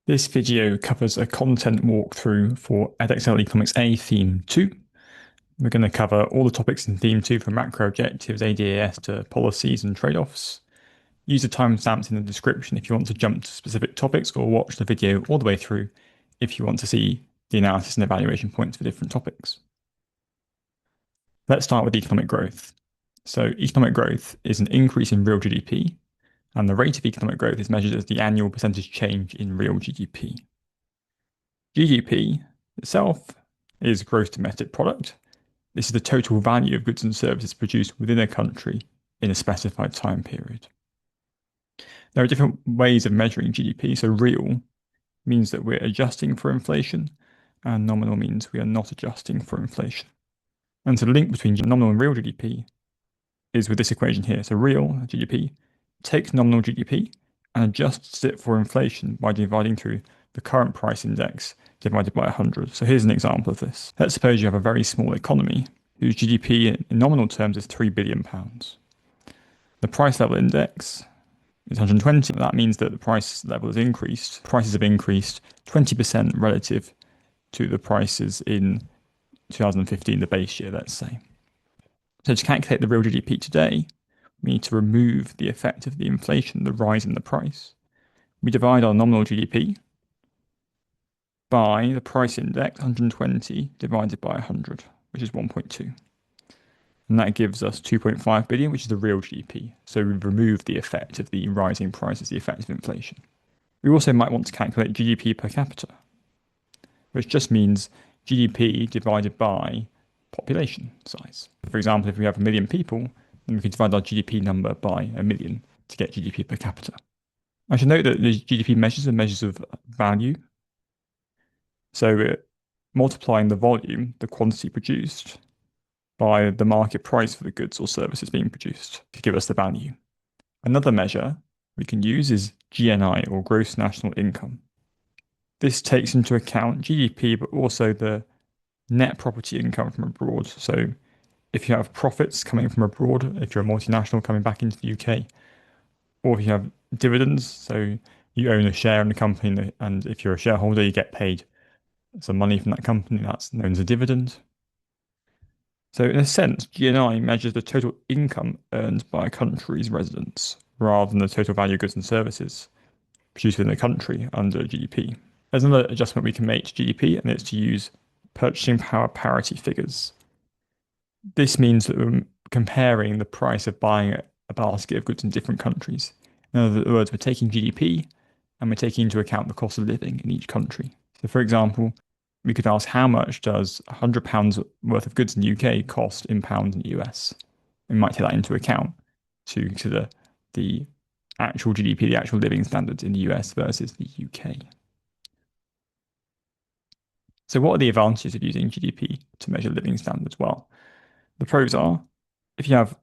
This video covers a content walkthrough for Edexcel Economics A Theme 2. We're going to cover all the topics in Theme 2 from macro objectives, ADAS to policies and trade-offs. Use the timestamps in the description if you want to jump to specific topics, or watch the video all the way through if you want to see the analysis and evaluation points for different topics. Let's start with economic growth. So economic growth is an increase in real GDP, and the rate of economic growth is measured as the annual percentage change in real GDP. GDP itself is gross domestic product. This is the total value of goods and services produced within a country in a specified time period. There are different ways of measuring GDP. So real means that we're adjusting for inflation, and nominal means we are not adjusting for inflation. And so the link between nominal and real GDP is with this equation here. So real GDP takes nominal GDP and adjusts it for inflation by dividing through the current price index divided by 100. So here's an example of this. Let's suppose you have a very small economy whose GDP in nominal terms is £3 billion. The price level index is 120. That means that the price level has increased. Prices have increased 20% relative to the prices in 2015, the base year, let's say. So to calculate the real GDP today, we need to remove the effect of the inflation, the rise in the price. We divide our nominal GDP by the price index, 120, divided by 100, which is 1.2. And that gives us 2.5 billion, which is the real GDP. So we've removed the effect of the rising prices, the effect of inflation. We also might want to calculate GDP per capita, which just means GDP divided by population size. For example, if we have 1 million people, then we can divide our GDP number by 1 million to get GDP per capita. I should note that the GDP measures are measures of value. So we're multiplying the volume, the quantity produced, by the market price for the goods or services being produced to give us the value. Another measure we can use is GNI, or gross national income. This takes into account GDP, but also the net property income from abroad. So if you have profits coming from abroad, if you're a multinational coming back into the UK, or if you have dividends, so you own a share in the company, and if you're a shareholder, you get paid some money from that company, that's known as a dividend. So in a sense, GNI measures the total income earned by a country's residents, rather than the total value of goods and services produced within the country under GDP. There's another adjustment we can make to GDP, and it's to use purchasing power parity figures. This means that we're comparing the price of buying a basket of goods in different countries. In other words, we're taking GDP and we're taking into account the cost of living in each country. So for example, we could ask, how much does £100 worth of goods in the UK cost in pounds in the US? We might take that into account to consider the actual GDP, the actual living standards in the US versus the UK. So what are the advantages of using GDP to measure living standards? Well, the pros are, if you have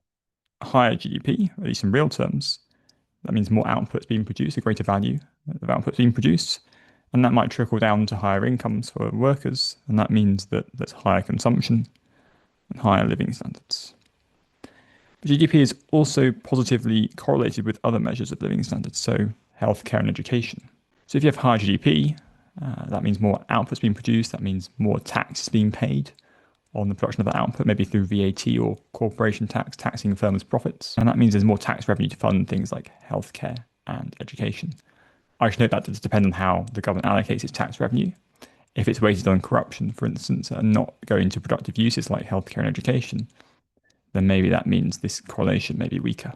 higher GDP, at least in real terms, that means more output being produced, a greater value of output being produced, and that might trickle down to higher incomes for workers, and that means that there's higher consumption and higher living standards. But GDP is also positively correlated with other measures of living standards, so healthcare and education. So if you have higher GDP, that means more output's being produced, that means more tax is being paid on the production of that output, maybe through VAT or corporation tax, taxing firms' profits. And that means there's more tax revenue to fund things like healthcare and education. I should note that does depend on how the government allocates its tax revenue. If it's weighted on corruption, for instance, and not going to productive uses like healthcare and education, then maybe that means this correlation may be weaker.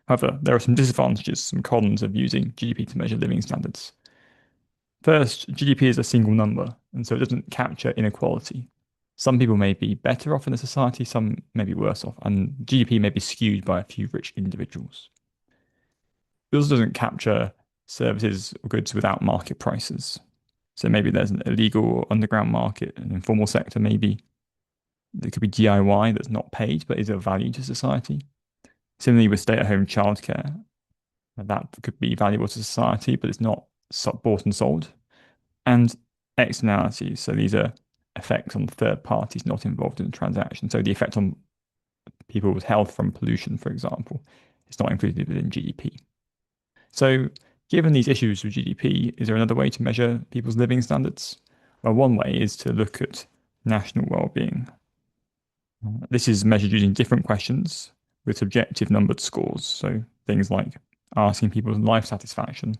However, there are some disadvantages, some cons of using GDP to measure living standards. First, GDP is a single number, and so it doesn't capture inequality. Some people may be better off in a society, some may be worse off, and GDP may be skewed by a few rich individuals. It also doesn't capture services or goods without market prices. So maybe there's an illegal or underground market, an informal sector maybe. There could be DIY that's not paid but is of value to society. Similarly with stay-at-home childcare, that could be valuable to society, but it's not bought and sold. And externalities, so these are effects on third parties not involved in the transaction. So the effect on people's health from pollution, for example, is not included within GDP. So Given these issues with GDP, is there another way to measure people's living standards? Well, one way is to look at national well-being. This is measured using different questions with subjective numbered scores. So things like asking people's life satisfaction,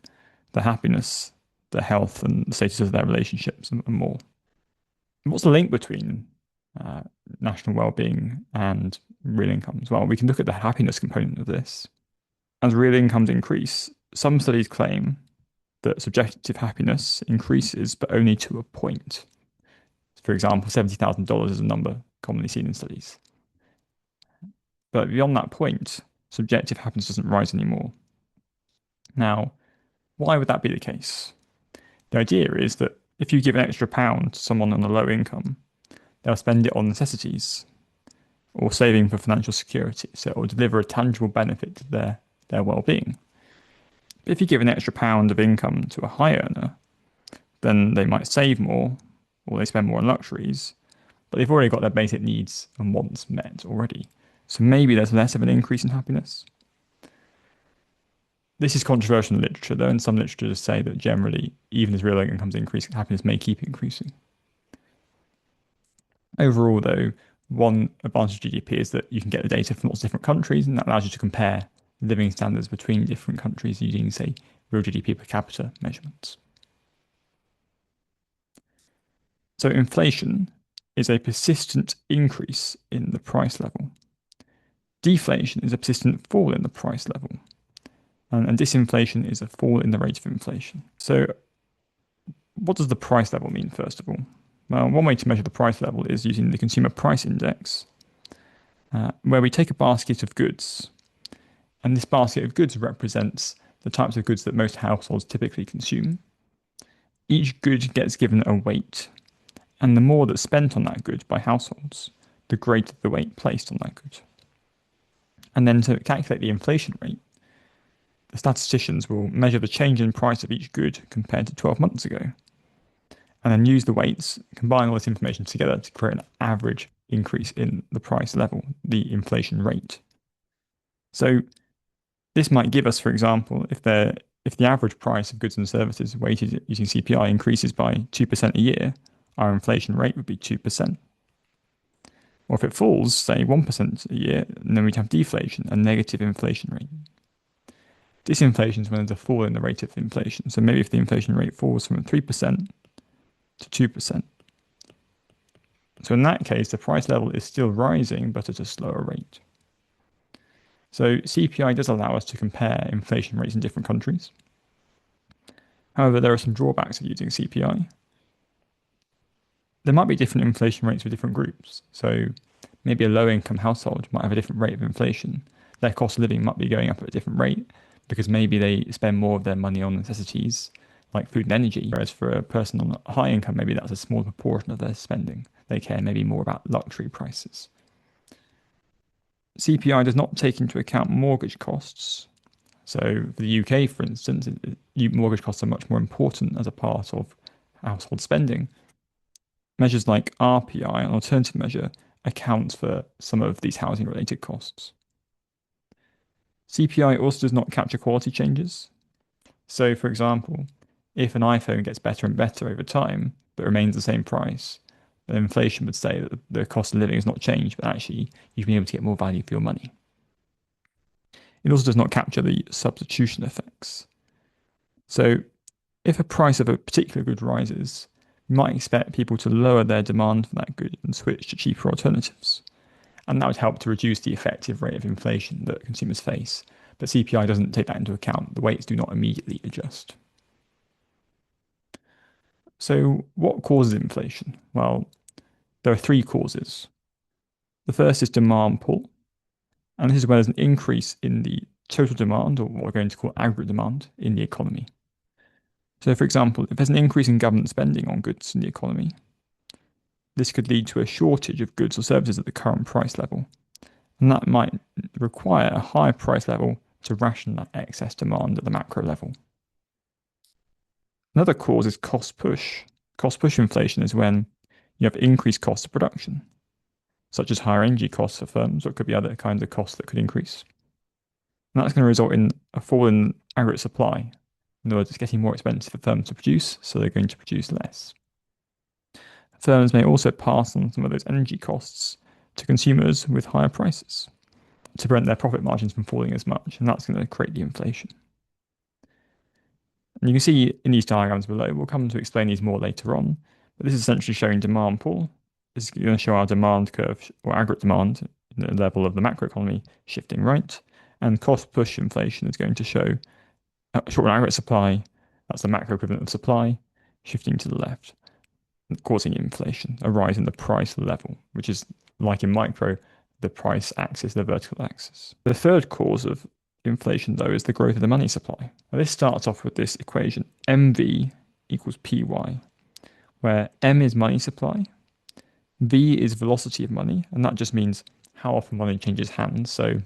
their happiness, their health, and the status of their relationships, and more. What's the link between national well-being and real incomes? Well, we can look at the happiness component of this. As real incomes increase, some studies claim that subjective happiness increases, but only to a point. For example, $70,000 is a number commonly seen in studies. But beyond that point, subjective happiness doesn't rise anymore. Now, why would that be the case? The idea is that if you give an extra pound to someone on a low income, they'll spend it on necessities or saving for financial security, so it will deliver a tangible benefit to their well-being. But if you give an extra pound of income to a high earner, then they might save more or they spend more on luxuries, but they've already got their basic needs and wants met already. So maybe there's less of an increase in happiness. This is controversial in literature, though, and some literatures say that generally, even as real incomes increase, happiness may keep increasing. Overall, though, one advantage of GDP is that you can get the data from lots of different countries, and that allows you to compare living standards between different countries using, say, real GDP per capita measurements. So inflation is a persistent increase in the price level. Deflation is a persistent fall in the price level. And disinflation is a fall in the rate of inflation. So what does the price level mean, first of all? Well, one way to measure the price level is using the Consumer Price Index, where we take a basket of goods. And this basket of goods represents the types of goods that most households typically consume. Each good gets given a weight, and the more that's spent on that good by households, the greater the weight placed on that good. And then to calculate the inflation rate, the statisticians will measure the change in price of each good compared to 12 months ago, and then use the weights, combine all this information together to create an average increase in the price level, the inflation rate. So this might give us, for example, if the average price of goods and services weighted using CPI increases by 2% a year, our inflation rate would be 2%. Or if it falls, say 1% a year, then we'd have deflation, a negative inflation rate. Disinflation is when there's a fall in the rate of inflation. So maybe if the inflation rate falls from 3% to 2%. So in that case, the price level is still rising, but at a slower rate. So CPI does allow us to compare inflation rates in different countries. However, there are some drawbacks of using CPI. There might be different inflation rates for different groups. So maybe a low-income household might have a different rate of inflation. Their cost of living might be going up at a different rate because maybe they spend more of their money on necessities like food and energy, whereas for a person on a high income, maybe that's a smaller proportion of their spending. They care maybe more about luxury prices. CPI does not take into account mortgage costs. So for the UK, for instance, mortgage costs are much more important as a part of household spending. Measures like RPI, an alternative measure, accounts for some of these housing-related costs. CPI also does not capture quality changes. So, for example, if an iPhone gets better and better over time, but remains the same price, then inflation would say that the cost of living has not changed, but actually you've been able to get more value for your money. It also does not capture the substitution effects. So, if a price of a particular good rises, you might expect people to lower their demand for that good and switch to cheaper alternatives. And that would help to reduce the effective rate of inflation that consumers face. But CPI doesn't take that into account. The weights do not immediately adjust. So what causes inflation? Well, there are three causes. The first is demand pull. And this is where there's an increase in the total demand, or what we're going to call aggregate demand, in the economy. So for example, if there's an increase in government spending on goods in the economy, this could lead to a shortage of goods or services at the current price level. And that might require a higher price level to ration that excess demand at the macro level. Another cause is cost push. Cost push inflation is when you have increased costs of production, such as higher energy costs for firms, or it could be other kinds of costs that could increase. And that's going to result in a fall in aggregate supply. And In other words, it's getting more expensive for firms to produce, so they're going to produce less. Firms may also pass on some of those energy costs to consumers with higher prices to prevent their profit margins from falling as much, and that's going to create the inflation. And you can see in these diagrams below, we'll come to explain these more later on, but this is essentially showing demand pull. This is going to show our demand curve, or aggregate demand, the level of the macroeconomy shifting right, and cost push inflation is going to show short aggregate supply, that's the macro equivalent of supply, shifting to the left, causing inflation, a rise in the price level, which is like in micro, the price axis, the vertical axis. The third cause of inflation, though, is the growth of the money supply. Now, this starts off with this equation, MV equals PY, where M is money supply, V is velocity of money, and that just means how often money changes hands. So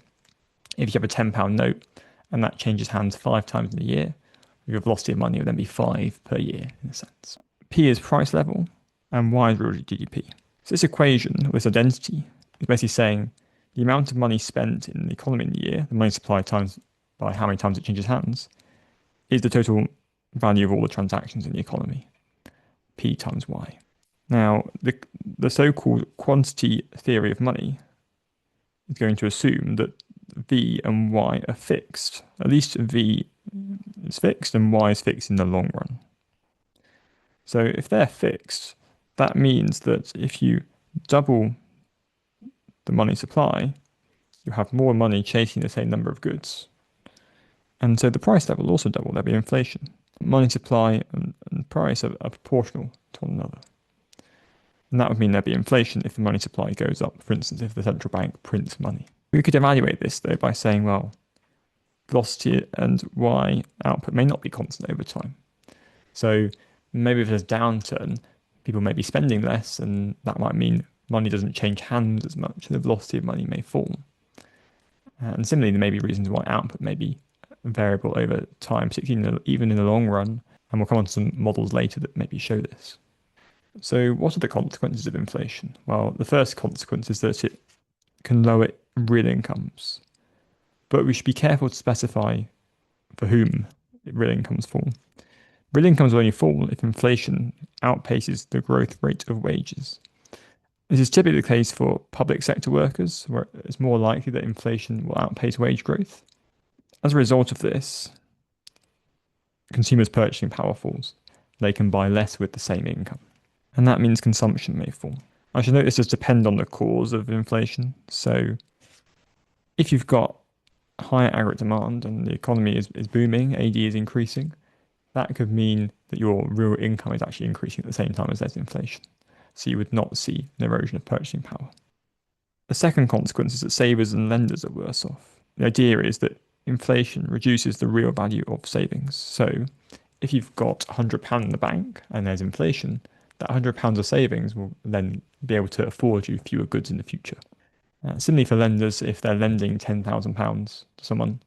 if you have a £10 note and that changes hands 5 times in a year, your velocity of money would then be 5 per year in a sense. P is price level, and Y is real GDP. So this equation, this identity, is basically saying the amount of money spent in the economy in the year, the money supply times by how many times it changes hands, is the total value of all the transactions in the economy, P times Y. Now, the so-called quantity theory of money is going to assume that V and Y are fixed. At least V is fixed and Y is fixed in the long run. So if they're fixed, that means that if you double the money supply, you have more money chasing the same number of goods. And so the price level will also double, there'll be inflation. Money supply and price are proportional to one another. And that would mean there'd be inflation if the money supply goes up, for instance, if the central bank prints money. We could evaluate this, though, by saying, well, velocity and Y output may not be constant over time. So maybe if there's a downturn, people may be spending less, and that might mean money doesn't change hands as much, and the velocity of money may fall. And similarly, there may be reasons why output may be variable over time, particularly even in the long run. And we'll come on to some models later that maybe show this. So what are the consequences of inflation? Well, the first consequence is that it can lower real incomes. But we should be careful to specify for whom real incomes fall. Real incomes will only fall if inflation outpaces the growth rate of wages. This is typically the case for public sector workers, where it's more likely that inflation will outpace wage growth. As a result of this, consumers' purchasing power falls. They can buy less with the same income. And that means consumption may fall. I should note this does depend on the cause of inflation. So if you've got higher aggregate demand and the economy is booming, AD is increasing, that could mean that your real income is actually increasing at the same time as there's inflation. So you would not see an erosion of purchasing power. The second consequence is that savers and lenders are worse off. The idea is that inflation reduces the real value of savings. So if you've got £100 in the bank and there's inflation, that £100 of savings will then be able to afford you fewer goods in the future. Similarly for lenders, if they're lending £10,000 to someone,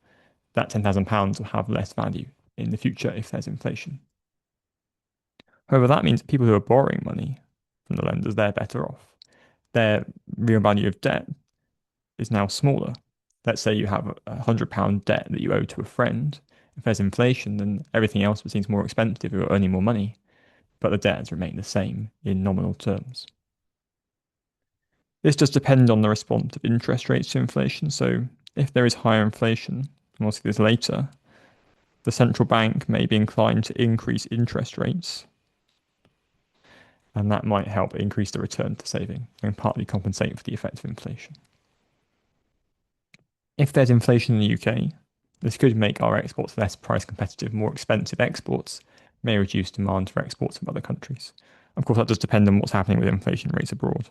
that £10,000 will have less value in the future if there's inflation. However, that means people who are borrowing money from the lenders, they're better off. Their real value of debt is now smaller. Let's say you have a £100 debt that you owe to a friend. If there's inflation, then everything else seems more expensive, you're earning more money, but the debts remain the same in nominal terms. This does depend on the response of interest rates to inflation. So if there is higher inflation, and we'll see this later, the central bank may be inclined to increase interest rates, and that might help increase the return to saving and partly compensate for the effect of inflation. If there's inflation in the UK, this could make our exports less price competitive. More expensive exports may reduce demand for exports from other countries. Of course, that does depend on what's happening with inflation rates abroad.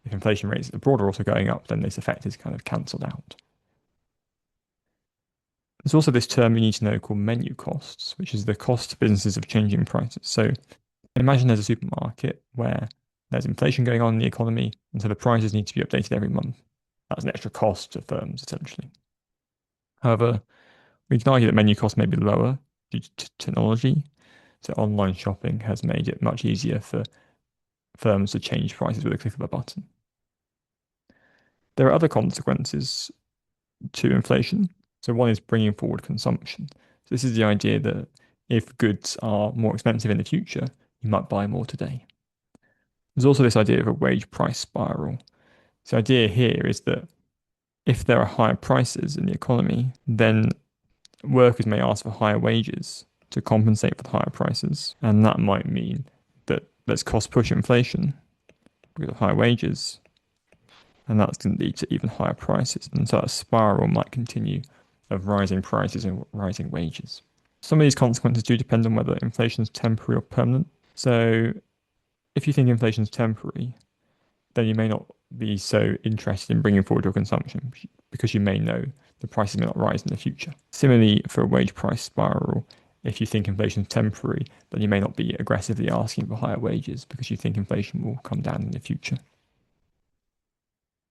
If inflation rates abroad are also going up, then this effect is kind of cancelled out. There's also this term you need to know called menu costs, which is the cost to businesses of changing prices. So imagine there's a supermarket where there's inflation going on in the economy, and so the prices need to be updated every month. That's an extra cost to firms, essentially. However, we can argue that menu costs may be lower due to technology. So online shopping has made it much easier for firms to change prices with a click of a button. There are other consequences to inflation. So one is bringing forward consumption. So this is the idea that if goods are more expensive in the future, you might buy more today. There's also this idea of a wage price spiral. So the idea here is that if there are higher prices in the economy, then workers may ask for higher wages to compensate for the higher prices. And that might mean that there's cost push inflation because of higher wages. And that's going to lead to even higher prices. And so that spiral might continue of rising prices and rising wages. Some of these consequences do depend on whether inflation is temporary or permanent. So if you think inflation is temporary, then you may not be so interested in bringing forward your consumption because you may know the prices may not rise in the future. Similarly, for a wage price spiral, if you think inflation is temporary, then you may not be aggressively asking for higher wages because you think inflation will come down in the future.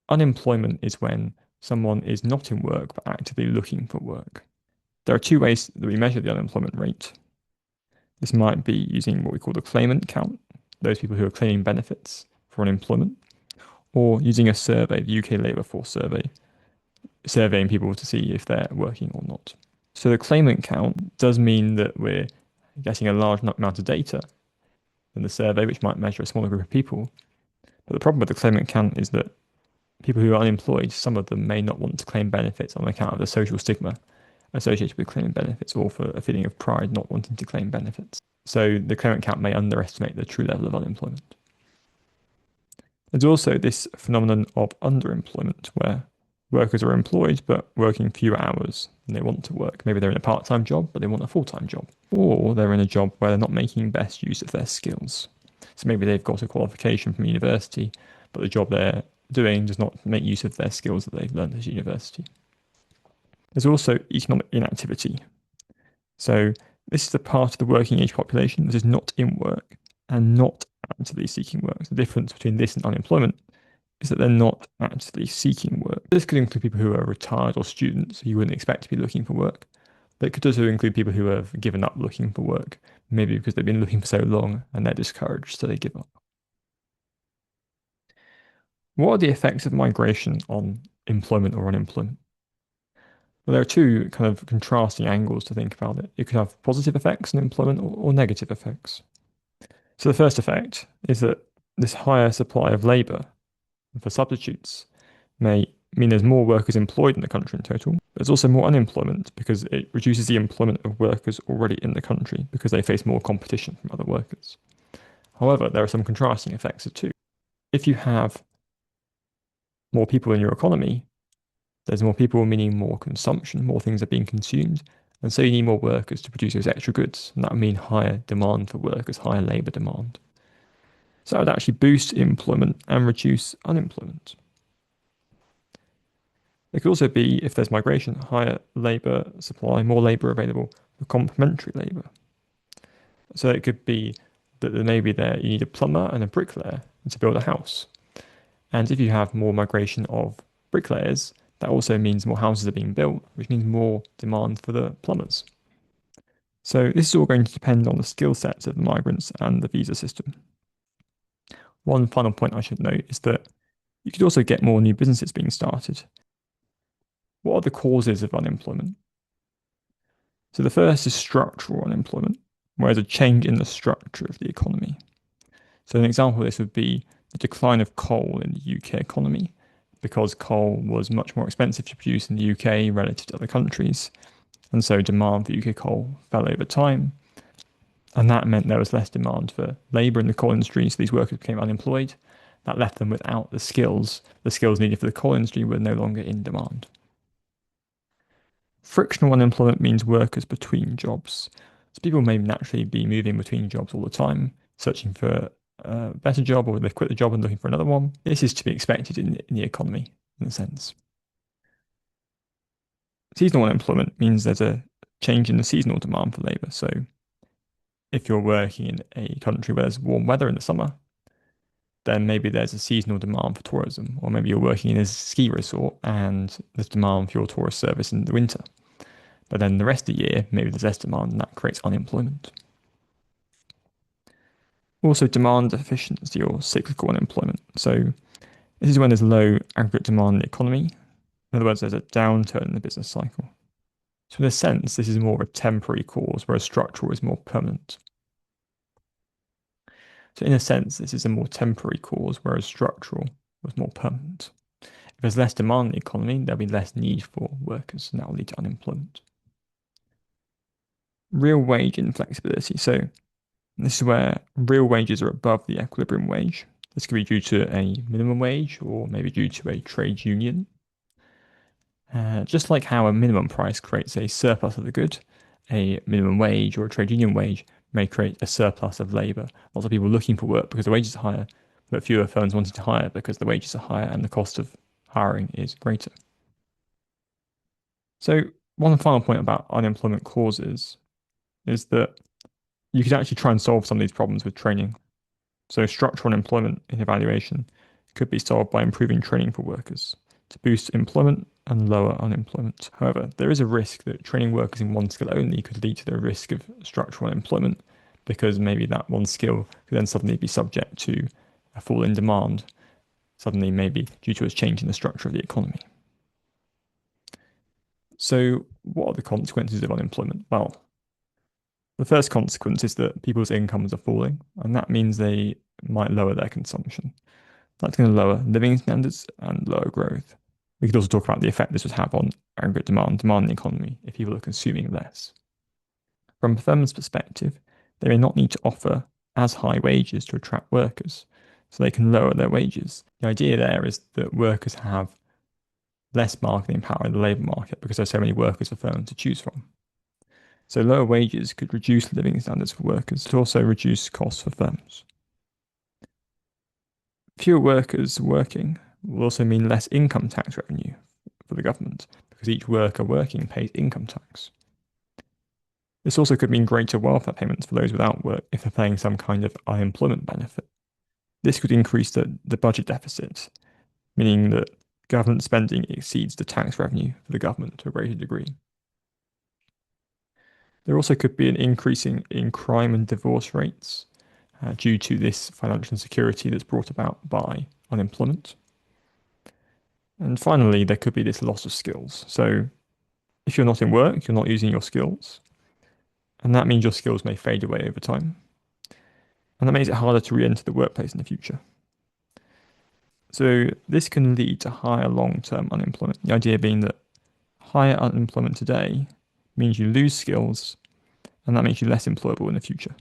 Unemployment is when someone is not in work but actively looking for work. There are two ways that we measure the unemployment rate. This might be using what we call the claimant count, those people who are claiming benefits for unemployment, or using a survey, the UK Labour Force survey, surveying people to see if they're working or not. So the claimant count does mean that we're getting a large amount of data in the survey, which might measure a smaller group of people. But the problem with the claimant count is that people who are unemployed, some of them may not want to claim benefits on account of the social stigma associated with claiming benefits, or for a feeling of pride not wanting to claim benefits. So the claimant count may underestimate the true level of unemployment. There's also this phenomenon of underemployment, where workers are employed but working fewer hours than they want to work. Maybe they're in a part-time job, but they want a full-time job. Or they're in a job where they're not making best use of their skills. So maybe they've got a qualification from university, but the job they're doing does not make use of their skills that they've learned at university. There's also economic inactivity. So this is the part of the working age population that is not in work and not actively seeking work. The difference between this and unemployment is that they're not actively seeking work. This could include people who are retired or students who you wouldn't expect to be looking for work. But it could also include people who have given up looking for work, maybe because they've been looking for so long and they're discouraged, so they give up. What are the effects of migration on employment or unemployment? Well, there are two kind of contrasting angles to think about it. It could have positive effects on employment or negative effects. So the first effect is that this higher supply of labour for substitutes may mean there's more workers employed in the country in total. There's also more unemployment because it reduces the employment of workers already in the country because they face more competition from other workers. However, there are some contrasting effects too. If you have more people in your economy, there's more people, meaning more consumption, more things are being consumed, and so you need more workers to produce those extra goods, and that would mean higher demand for workers, higher labour demand. So that would actually boost employment and reduce unemployment. There could also be, if there's migration, higher labour supply, more labour available for complementary labour. So it could be that maybe there you need a plumber and a bricklayer to build a house. And if you have more migration of bricklayers, that also means more houses are being built, which means more demand for the plumbers. So this is all going to depend on the skill sets of the migrants and the visa system. One final point I should note is that you could also get more new businesses being started. What are the causes of unemployment? So the first is structural unemployment, where there's a change in the structure of the economy. So an example of this would be the decline of coal in the UK economy, because coal was much more expensive to produce in the UK relative to other countries, and so demand for UK coal fell over time. And that meant there was less demand for labour in the coal industry, so these workers became unemployed. That left them without the skills. The skills needed for the coal industry were no longer in demand. Frictional unemployment means workers between jobs. So people may naturally be moving between jobs all the time, searching for a better job, or they've quit the job and looking for another one. This is to be expected in the economy, in a sense. Seasonal unemployment means there's a change in the seasonal demand for labour. So if you're working in a country where there's warm weather in the summer, then maybe there's a seasonal demand for tourism, or maybe you're working in a ski resort and there's demand for your tourist service in the winter. But then the rest of the year, maybe there's less demand, and that creates unemployment. Also, demand deficiency or cyclical unemployment. So this is when there's low aggregate demand in the economy. In other words, there's a downturn in the business cycle. So in a sense, this is more of a temporary cause, whereas structural is more permanent. So in a sense, this is a more temporary cause, whereas structural was more permanent. If there's less demand in the economy, there'll be less need for workers, and that will lead to unemployment. Real wage inflexibility. So this is where real wages are above the equilibrium wage. This could be due to a minimum wage or maybe due to a trade union. Just like how a minimum price creates a surplus of the good, a minimum wage or a trade union wage may create a surplus of labour. Lots of people looking for work because the wages are higher, but fewer firms wanting to hire because the wages are higher and the cost of hiring is greater. So one final point about unemployment causes is that you could actually try and solve some of these problems with training. So structural unemployment in evaluation could be solved by improving training for workers to boost employment and lower unemployment. However, there is a risk that training workers in one skill only could lead to the risk of structural unemployment because maybe that one skill could then suddenly be subject to a fall in demand, suddenly maybe due to a change in the structure of the economy. So what are the consequences of unemployment? Well, the first consequence is that people's incomes are falling, and that means they might lower their consumption. That's going to lower living standards and lower growth. We could also talk about the effect this would have on aggregate demand in the economy if people are consuming less. From a firm's perspective, they may not need to offer as high wages to attract workers, so they can lower their wages. The idea there is that workers have less bargaining power in the labour market because there's so many workers for firms to choose from. So lower wages could reduce living standards for workers to also reduce costs for firms. Fewer workers working will also mean less income tax revenue for the government because each worker working pays income tax. This also could mean greater welfare payments for those without work if they're paying some kind of unemployment benefit. This could increase the budget deficit, meaning that government spending exceeds the tax revenue for the government to a greater degree. There also could be an increase in crime and divorce rates due to this financial insecurity that's brought about by unemployment. And finally, there could be this loss of skills. So if you're not in work, you're not using your skills, and that means your skills may fade away over time. And that makes it harder to re-enter the workplace in the future. So this can lead to higher long-term unemployment. The idea being that higher unemployment today means you lose skills, and that makes you less employable in the future,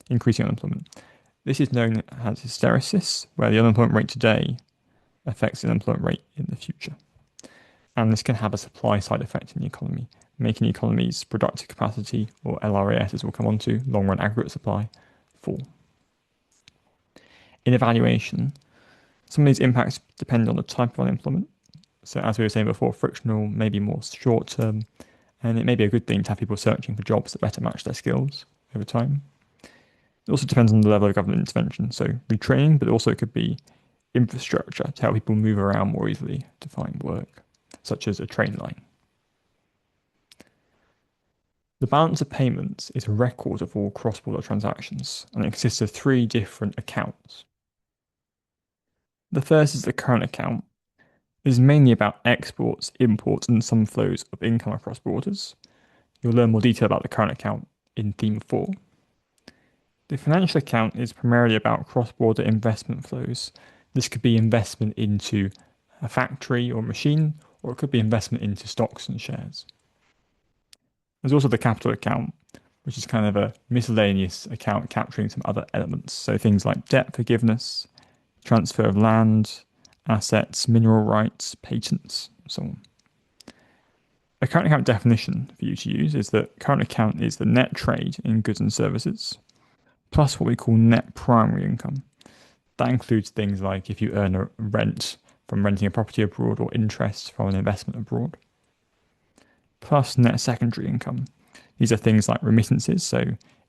increasing unemployment. This is known as hysteresis, where the unemployment rate today affects the unemployment rate in the future. And this can have a supply side effect in the economy, making the economy's productive capacity, or LRAS as we'll come on to, long run aggregate supply, fall. In evaluation, some of these impacts depend on the type of unemployment. So as we were saying before, frictional may be more short term, and it may be a good thing to have people searching for jobs that better match their skills over time. It also depends on the level of government intervention, so retraining, but also it could be infrastructure to help people move around more easily to find work, such as a train line. The balance of payments is a record of all cross-border transactions, and it consists of 3 different accounts. The first is the current account. It is mainly about exports, imports, and some flows of income across borders. You'll learn more detail about the current account in theme 4. The financial account is primarily about cross-border investment flows. This could be investment into a factory or machine, or it could be investment into stocks and shares. There's also the capital account, which is kind of a miscellaneous account capturing some other elements. So things like debt forgiveness, transfer of land, assets, mineral rights, patents, and so on. A current account definition for you to use is that current account is the net trade in goods and services, plus what we call net primary income. That includes things like if you earn a rent from renting a property abroad or interest from an investment abroad, plus net secondary income. These are things like remittances. So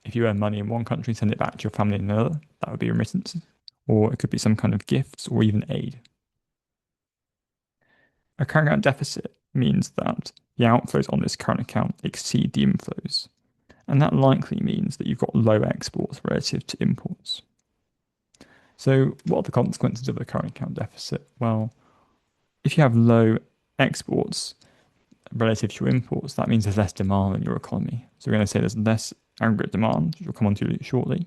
if you earn money in one country, send it back to your family in another, that would be remittances. Or it could be some kind of gifts or even aid. A current account deficit means that the outflows on this current account exceed the inflows. And that likely means that you've got low exports relative to imports. So what are the consequences of the current account deficit? Well, if you have low exports, relative to your imports, that means there's less demand in your economy. So we're going to say there's less aggregate demand, which we'll come on to shortly.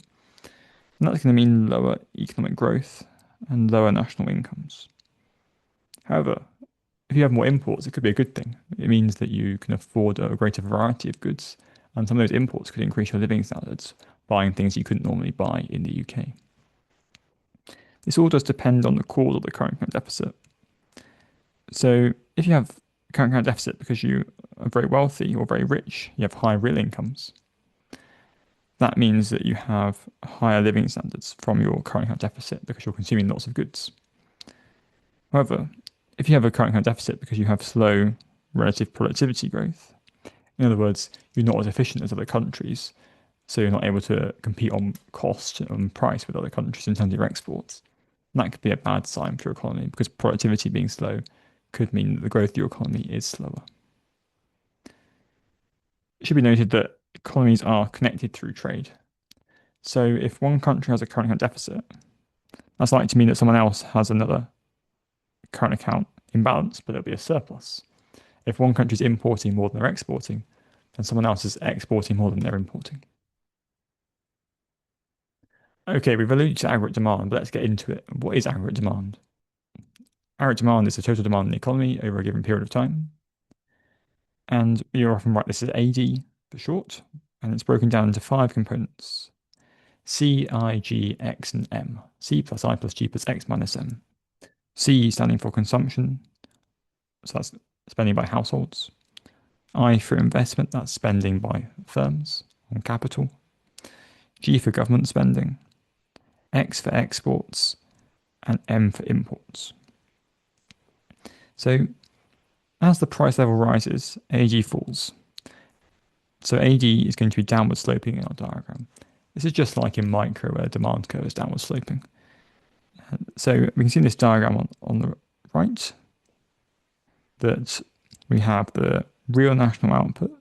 And that's going to mean lower economic growth and lower national incomes. However, if you have more imports, it could be a good thing. It means that you can afford a greater variety of goods, and some of those imports could increase your living standards, buying things you couldn't normally buy in the UK. This all does depend on the cause of the current account deficit. So if you have a current account deficit because you are very wealthy or very rich, you have high real incomes, that means that you have higher living standards from your current account deficit because you're consuming lots of goods. However, if you have a current account deficit because you have slow relative productivity growth, in other words, you're not as efficient as other countries, so you're not able to compete on cost and price with other countries in terms of your exports, that could be a bad sign for your economy because productivity being slow could mean that the growth of your economy is slower. It should be noted that economies are connected through trade. So if one country has a current account deficit, that's likely to mean that someone else has another current account imbalance, but it'll be a surplus. If one country is importing more than they're exporting, then someone else is exporting more than they're importing. Okay, we've alluded to aggregate demand, but let's get into it. What is aggregate demand? Aggregate demand is the total demand in the economy over a given period of time. And we often write this as AD for short, and it's broken down into 5 components. C, I, G, X, and M. C plus I plus G plus X minus M. C standing for consumption, so that's spending by households. I for investment, that's spending by firms on capital. G for government spending. X for exports, and M for imports. So as the price level rises, AG falls. So AD is going to be downward sloping in our diagram. This is just like in micro where demand curve is downward sloping. So we can see in this diagram on the right that we have the real national output,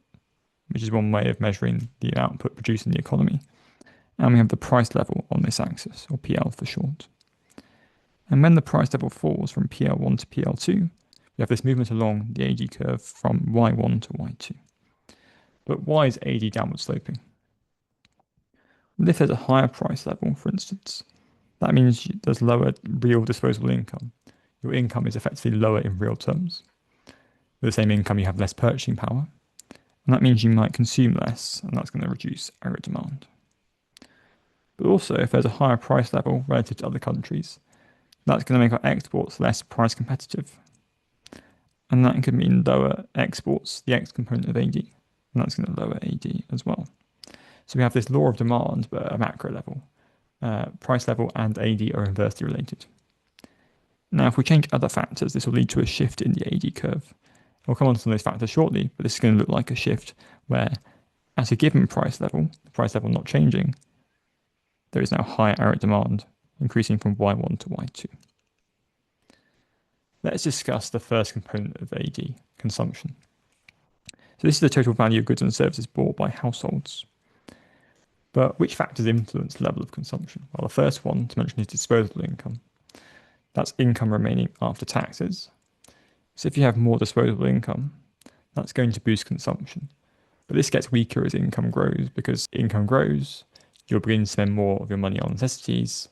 which is one way of measuring the output produced in the economy. And we have the price level on this axis, or PL for short. And when the price level falls from PL1 to PL2, we have this movement along the AD curve from Y1 to Y2. But why is AD downward sloping? Well, if there's a higher price level, for instance, that means there's lower real disposable income. Your income is effectively lower in real terms. With the same income, you have less purchasing power. And that means you might consume less, and that's going to reduce aggregate demand. But also, if there's a higher price level relative to other countries, that's going to make our exports less price competitive. And that could mean lower exports, the X component of AD, and that's going to lower AD as well. So we have this law of demand, but at a macro level. Price level and AD are inversely related. Now, if we change other factors, this will lead to a shift in the AD curve. We'll come on to some of those factors shortly, but this is going to look like a shift where at a given price level, the price level not changing, there is now higher aggregate demand, increasing from Y1 to Y2. Let's discuss the first component of AD, consumption. So this is the total value of goods and services bought by households. But which factors influence the level of consumption? Well, the first one to mention is disposable income. That's income remaining after taxes. So if you have more disposable income, that's going to boost consumption. But this gets weaker as income grows, because income grows, you'll begin to spend more of your money on necessities.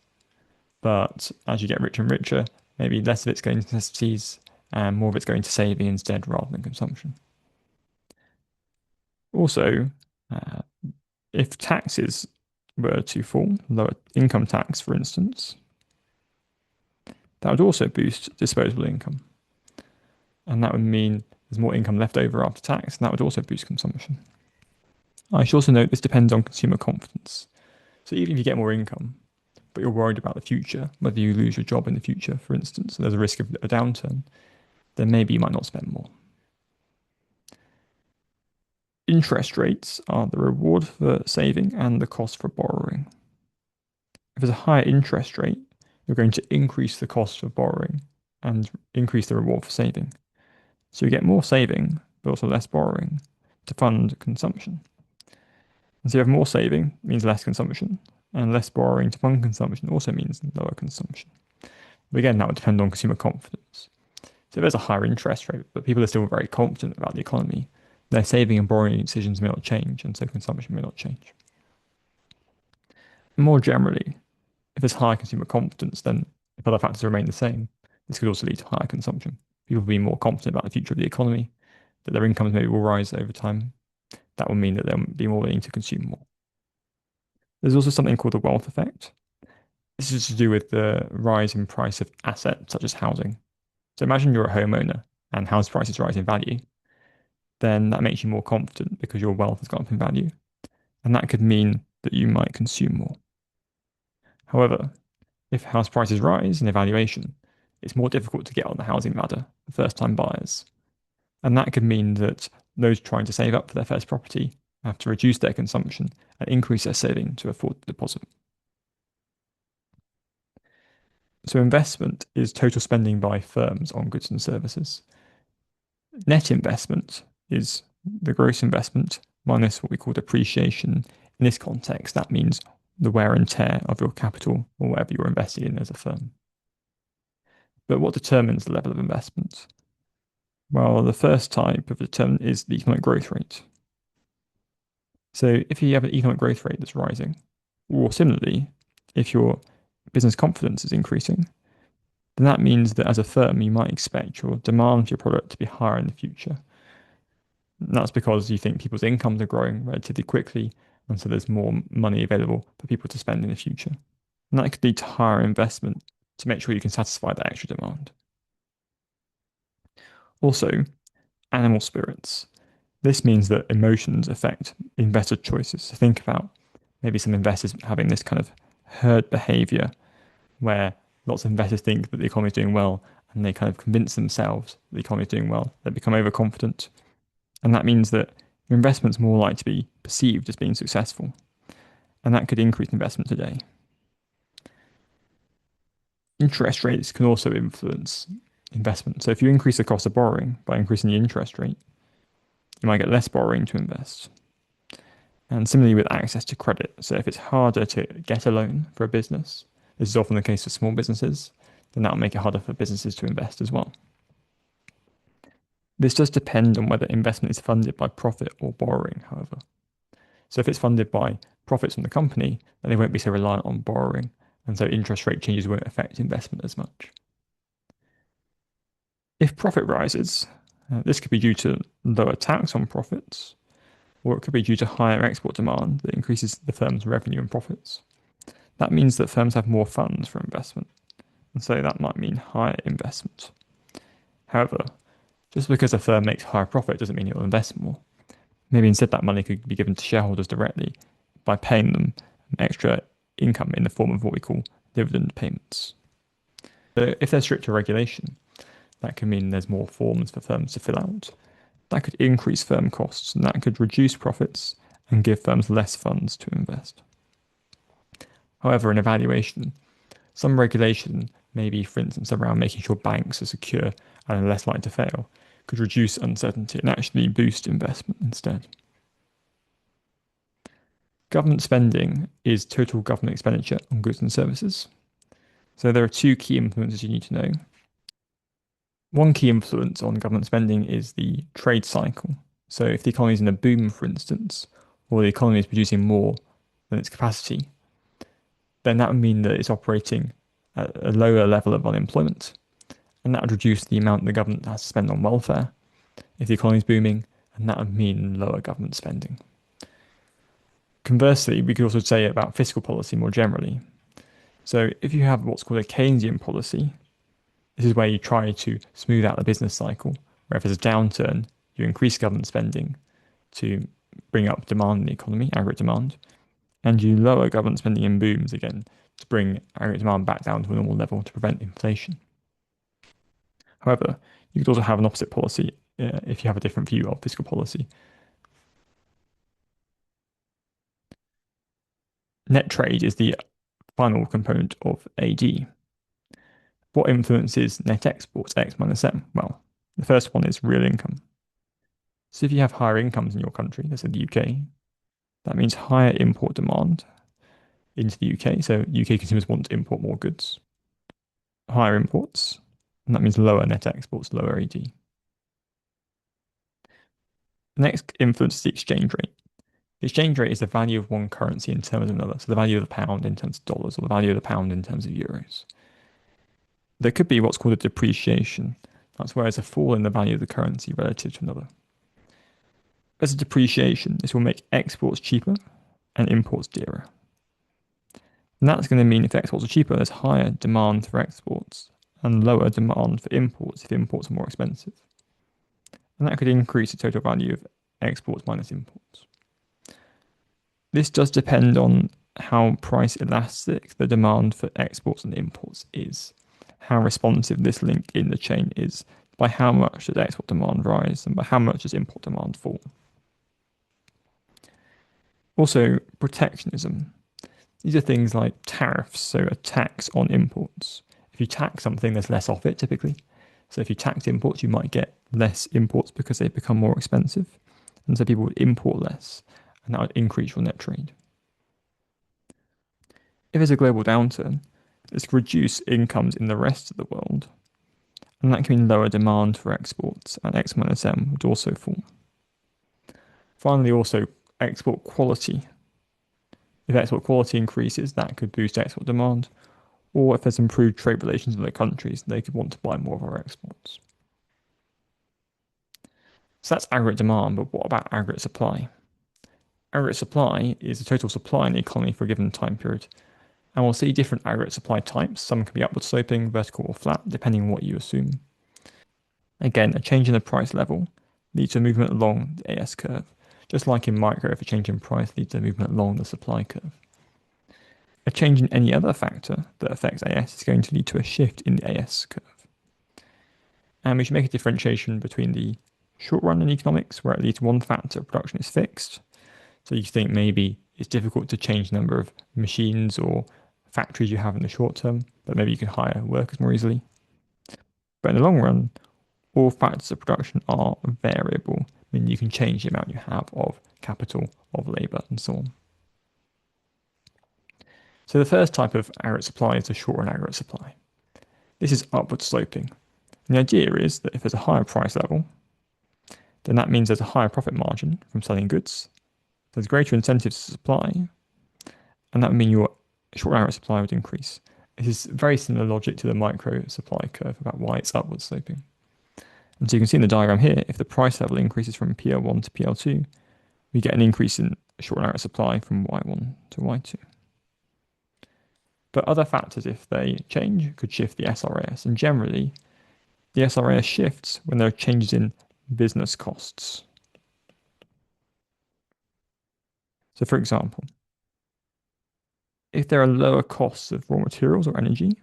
But as you get richer and richer, maybe less of it's going to necessities and more of it's going to saving instead rather than consumption. Also, if taxes were to fall, lower income tax, for instance, that would also boost disposable income. And that would mean there's more income left over after tax, and that would also boost consumption. I should also note this depends on consumer confidence. So even if you get more income, but you're worried about the future, whether you lose your job in the future, for instance, and there's a risk of a downturn, then maybe you might not spend more. Interest rates are the reward for saving and the cost for borrowing. If there's a higher interest rate, you're going to increase the cost for borrowing and increase the reward for saving. So you get more saving, but also less borrowing to fund consumption. And so you have more saving, means less consumption, and less borrowing to fund consumption also means lower consumption. But again, that would depend on consumer confidence. So there's a higher interest rate, but people are still very confident about the economy. Their saving and borrowing decisions may not change, and so consumption may not change. More generally, if there's higher consumer confidence, then if other factors remain the same, this could also lead to higher consumption. People will be more confident about the future of the economy, that their incomes maybe will rise over time. That will mean that they'll be more willing to consume more. There's also something called the wealth effect. This is to do with the rise in price of assets such as housing. So imagine you're a homeowner and house prices rise in value. Then that makes you more confident because your wealth has gone up in value. And that could mean that you might consume more. However, if house prices rise in evaluation, it's more difficult to get on the housing ladder for first-time buyers. And that could mean that those trying to save up for their first property have to reduce their consumption and increase their saving to afford the deposit. So investment is total spending by firms on goods and services. Net investment is the gross investment minus what we call depreciation. In this context, that means the wear and tear of your capital or whatever you're investing in as a firm. But what determines the level of investment? Well, the first type of determinant is the economic growth rate. So if you have an economic growth rate that's rising, or similarly, if your business confidence is increasing, then that means that as a firm, you might expect your demand for your product to be higher in the future. And that's because you think people's incomes are growing relatively quickly, and so there's more money available for people to spend in the future. And that could lead to higher investment to make sure you can satisfy that extra demand. Also, animal spirits. This means that emotions affect investor choices. So think about maybe some investors having this kind of herd behavior where lots of investors think that the economy is doing well and they kind of convince themselves that the economy is doing well. They become overconfident. And that means that your investment's more likely to be perceived as being successful. And that could increase investment today. Interest rates can also influence investment. So if you increase the cost of borrowing by increasing the interest rate, you might get less borrowing to invest. And similarly with access to credit. So if it's harder to get a loan for a business, this is often the case for small businesses, then that will make it harder for businesses to invest as well. This does depend on whether investment is funded by profit or borrowing, however. So if it's funded by profits from the company, then they won't be so reliant on borrowing, and so interest rate changes won't affect investment as much. If profit rises, this could be due to lower tax on profits, or it could be due to higher export demand that increases the firm's revenue and profits. That means that firms have more funds for investment, and so that might mean higher investment. However, just because a firm makes higher profit doesn't mean it will invest more. Maybe instead that money could be given to shareholders directly by paying them extra income in the form of what we call dividend payments. So if there's stricter regulation, that can mean there's more forms for firms to fill out. That could increase firm costs, and that could reduce profits and give firms less funds to invest. However, in evaluation, some regulation, maybe for instance around making sure banks are secure and are less likely to fail, could reduce uncertainty and actually boost investment instead. Government spending is total government expenditure on goods and services. So there are two key influences you need to know. One key influence on government spending is the trade cycle. So if the economy is in a boom, for instance, or the economy is producing more than its capacity, then that would mean that it's operating at a lower level of unemployment, and that would reduce the amount the government has to spend on welfare if the economy is booming, and that would mean lower government spending. Conversely, we could also say about fiscal policy more generally. So if you have what's called a Keynesian policy, this is where you try to smooth out the business cycle, where if there's a downturn, you increase government spending to bring up demand in the economy, aggregate demand, and you lower government spending in booms again to bring aggregate demand back down to a normal level to prevent inflation. However, you could also have an opposite policy if you have a different view of fiscal policy. Net trade is the final component of AD. What influences net exports, X minus M? Well, the first one is real income. So if you have higher incomes in your country, let's say the UK, that means higher import demand into the UK. So UK consumers want to import more goods. Higher imports, and that means lower net exports, lower AD. The next influences the exchange rate. The exchange rate is the value of one currency in terms of another, so the value of the pound in terms of dollars, or the value of the pound in terms of euros. There could be what's called a depreciation. That's where there's a fall in the value of the currency relative to another. As a depreciation, this will make exports cheaper and imports dearer. And that's going to mean if exports are cheaper, there's higher demand for exports and lower demand for imports if imports are more expensive. And that could increase the total value of exports minus imports. This does depend on how price elastic the demand for exports and imports is, how responsive this link in the chain is, by how much does export demand rise and by how much does import demand fall. Also, protectionism. These are things like tariffs, so a tax on imports. If you tax something, there's less of it typically. So if you tax imports, you might get less imports because they become more expensive. And so people would import less, and that would increase your net trade. If there's a global downturn, this could reduce incomes in the rest of the world, and that can mean lower demand for exports, and X minus M would also fall. Finally, also export quality. If export quality increases, that could boost export demand, or if there's improved trade relations with other countries, they could want to buy more of our exports. So that's aggregate demand, but what about aggregate supply? Aggregate supply is the total supply in the economy for a given time period. And we'll see different aggregate supply types. Some can be upward sloping, vertical, or flat, depending on what you assume. Again, a change in the price level leads to a movement along the AS curve. Just like in micro, if a change in price leads to a movement along the supply curve. A change in any other factor that affects AS is going to lead to a shift in the AS curve. And we should make a differentiation between the short run in economics, where at least one factor of production is fixed. So you think maybe it's difficult to change the number of machines or factories you have in the short term, but maybe you can hire workers more easily. But in the long run, all factors of production are variable, meaning you can change the amount you have of capital, of labour, and so on. So the first type of aggregate supply is the short run aggregate supply. This is upward sloping. And the idea is that if there's a higher price level, then that means there's a higher profit margin from selling goods. There's greater incentives to supply, and that would mean your short run aggregate supply would increase. This is very similar logic to the micro supply curve about why it's upward sloping. And so you can see in the diagram here, if the price level increases from PL1 to PL2, we get an increase in short run aggregate supply from Y1 to Y2. But other factors, if they change, could shift the SRAS. And generally, the SRAS shifts when there are changes in business costs. So for example, if there are lower costs of raw materials or energy,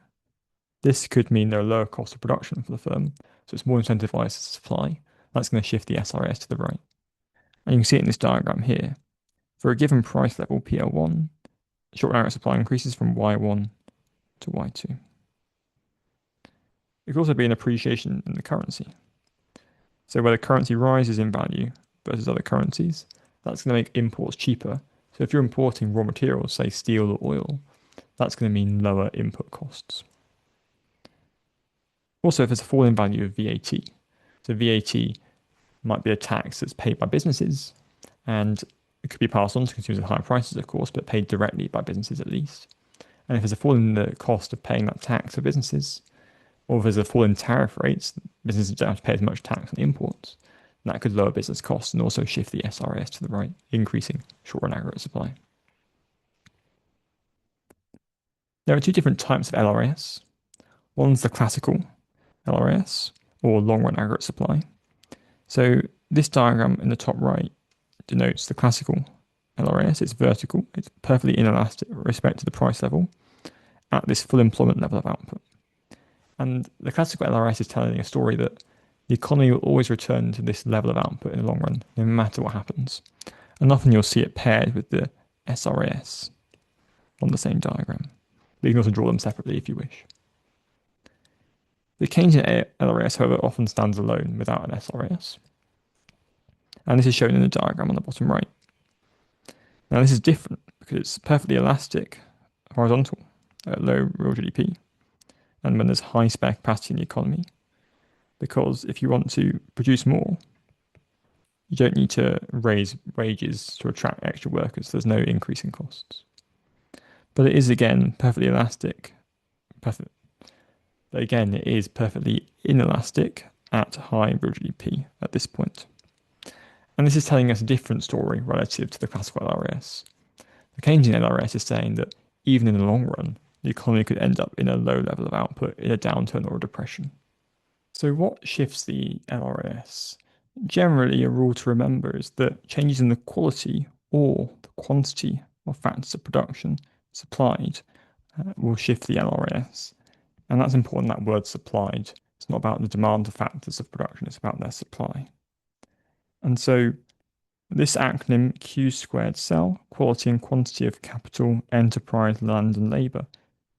this could mean there are lower costs of production for the firm. So it's more incentivized to supply. That's going to shift the SRAS to the right. And you can see it in this diagram here. For a given price level, PL1, short run aggregate supply increases from Y1 to Y2. There could also be an appreciation in the currency. So where the currency rises in value versus other currencies, that's going to make imports cheaper. So if you're importing raw materials, say steel or oil, that's going to mean lower input costs. Also, if there's a fall in value of VAT, so VAT might be a tax that's paid by businesses, and it could be passed on to consumers at higher prices, of course, but paid directly by businesses at least. And if there's a fall in the cost of paying that tax for businesses, or if there's a fall in tariff rates, businesses don't have to pay as much tax on imports, that could lower business costs and also shift the SRAS to the right, increasing short run aggregate supply. There are two different types of LRAS. One's the classical LRAS, or long run aggregate supply. So this diagram in the top right denotes the classical LRAS. It's vertical, it's perfectly inelastic with respect to the price level at this full employment level of output. And the classical LRAS is telling a story that the economy will always return to this level of output in the long run, no matter what happens. And often you'll see it paired with the SRAS on the same diagram. But you can also draw them separately if you wish. The Keynesian LRAS, however, often stands alone without an SRAS. And this is shown in the diagram on the bottom right. Now this is different because it's perfectly elastic, horizontal, at low real GDP, and when there's high spare capacity in the economy, because if you want to produce more, you don't need to raise wages to attract extra workers. There's no increase in costs. But it is, again, perfectly elastic. But again, it is perfectly inelastic at high real GDP at this point. And this is telling us a different story relative to the classical LRAS. The Keynesian LRAS is saying that even in the long run, the economy could end up in a low level of output in a downturn or a depression. So what shifts the LRAS? Generally, a rule to remember is that changes in the quality or the quantity of factors of production supplied will shift the LRAS. And that's important, that word supplied. It's not about the demand of factors of production, it's about their supply. And so this acronym Q squared cell, quality and quantity of capital, enterprise, land and labour,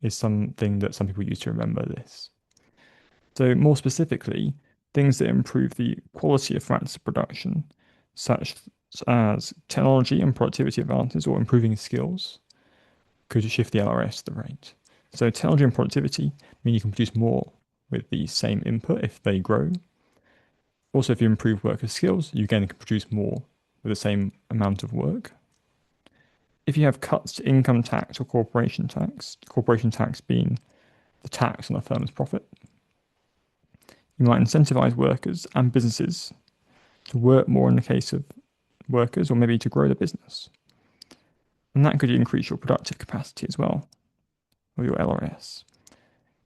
is something that some people use to remember this. So more specifically, things that improve the quality of factors of production, such as technology and productivity advances or improving skills, could shift the LRS to the right. So technology and productivity mean you can produce more with the same input if they grow. Also, if you improve worker skills, you again can produce more with the same amount of work. If you have cuts to income tax or corporation tax being the tax on a firm's profit, you might incentivize workers and businesses to work more in the case of workers, or maybe to grow the business. And that could increase your productive capacity as well, or your LRS.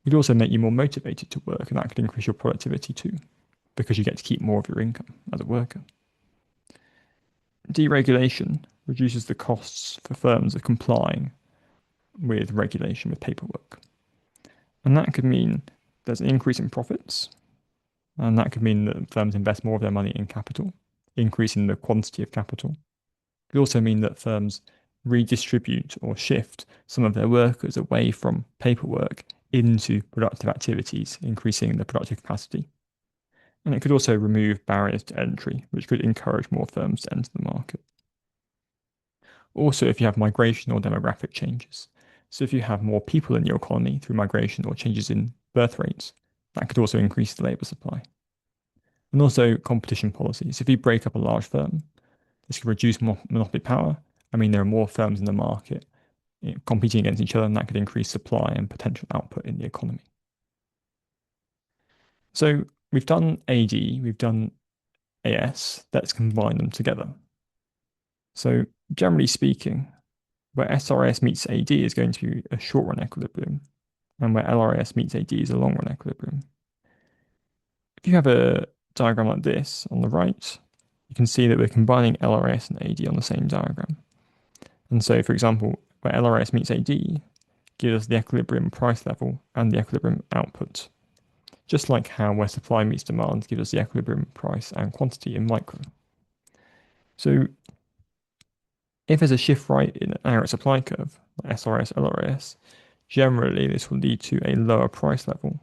It could also make you more motivated to work, and that could increase your productivity too, because you get to keep more of your income as a worker. Deregulation reduces the costs for firms of complying with regulation with paperwork. And that could mean there's an increase in profits, and that could mean that firms invest more of their money in capital, increasing the quantity of capital. It could also mean that firms redistribute or shift some of their workers away from paperwork into productive activities, increasing the productive capacity. And it could also remove barriers to entry, which could encourage more firms to enter the market. Also, if you have migration or demographic changes, so if you have more people in your economy through migration or changes in birth rates, that could also increase the labour supply. And also competition policies. If you break up a large firm, this could reduce monopoly power. I mean, there are more firms in the market competing against each other, and that could increase supply and potential output in the economy. So we've done AD, we've done AS, let's combine them together. So generally speaking, where SRAS meets AD is going to be a short-run equilibrium, and where LRAS meets AD is a long-run equilibrium. If you have a diagram like this on the right, you can see that we're combining LRAS and AD on the same diagram. And so, for example, where LRAS meets AD gives us the equilibrium price level and the equilibrium output, just like how where supply meets demand gives us the equilibrium price and quantity in micro. So if there's a shift right in an aggregate supply curve, like SRAS, LRAS, generally this will lead to a lower price level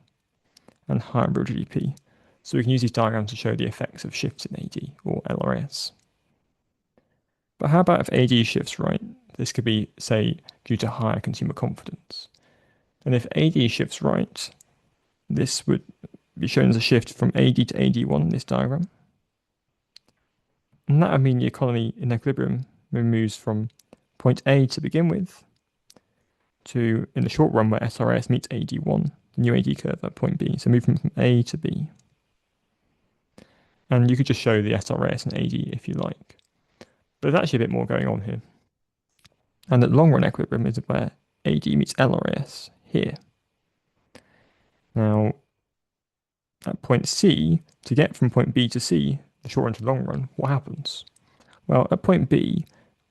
and higher real GDP. So we can use these diagrams to show the effects of shifts in AD or LRAS. But how about if AD shifts right? This could be, say, due to higher consumer confidence. And if AD shifts right, this would be shown as a shift from AD to AD1 in this diagram. And that would mean the economy in equilibrium moves from point A to begin with to, in the short run, where SRAS meets AD1, the new AD curve at point B. So move from A to B. And you could just show the SRAS and AD if you like. But there's actually a bit more going on here. And the long run equilibrium is where AD meets LRAS here. Now, at point C, to get from point B to C, the short run to long run, what happens? Well, at point B,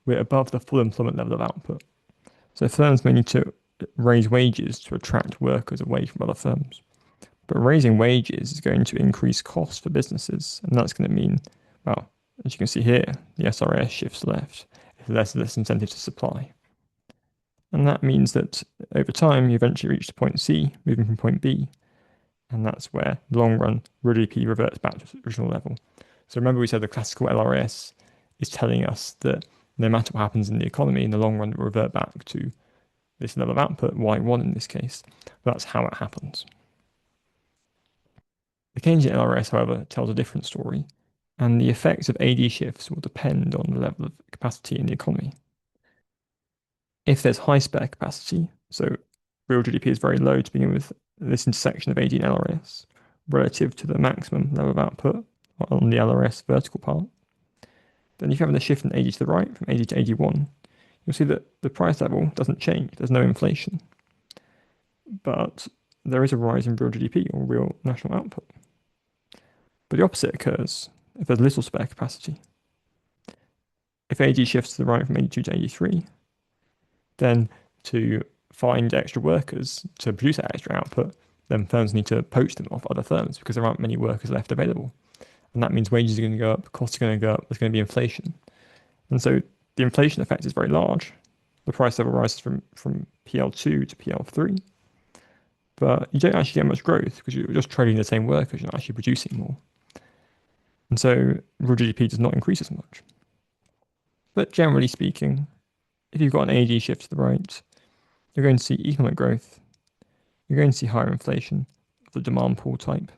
we're above the full employment level of output. So firms may need to raise wages to attract workers away from other firms. But raising wages is going to increase costs for businesses, and that's going to mean, well, as you can see here, the SRAS shifts left. There's less incentive to supply. And that means that over time, you eventually reach to point C, moving from point B, and that's where the long run real GDP reverts back to its original level. So remember we said the classical LRAS is telling us that no matter what happens in the economy, in the long run, it will revert back to this level of output, Y1 in this case. But that's how it happens. The Keynesian LRAS, however, tells a different story, and the effects of AD shifts will depend on the level of capacity in the economy. If there's high spare capacity, so real GDP is very low to begin with, this intersection of AD and LRAS relative to the maximum level of output on the LRAS vertical part, then if you have a shift in AD to the right, from AD to AD1, you'll see that the price level doesn't change. There's no inflation. But there is a rise in real GDP, or real national output. But the opposite occurs if there's little spare capacity. If AD shifts to the right from AD2 to AD3, then to find extra workers to produce that extra output, then firms need to poach them off other firms because there aren't many workers left available. And that means wages are going to go up, costs are going to go up, there's going to be inflation. And so the inflation effect is very large. The price level rises from PL2 to PL3. But you don't actually get much growth because you're just trading the same workers, you're not actually producing more. And so real GDP does not increase as much. But generally speaking, if you've got an AD shift to the right, you're going to see economic growth, you're going to see higher inflation of the demand pool type.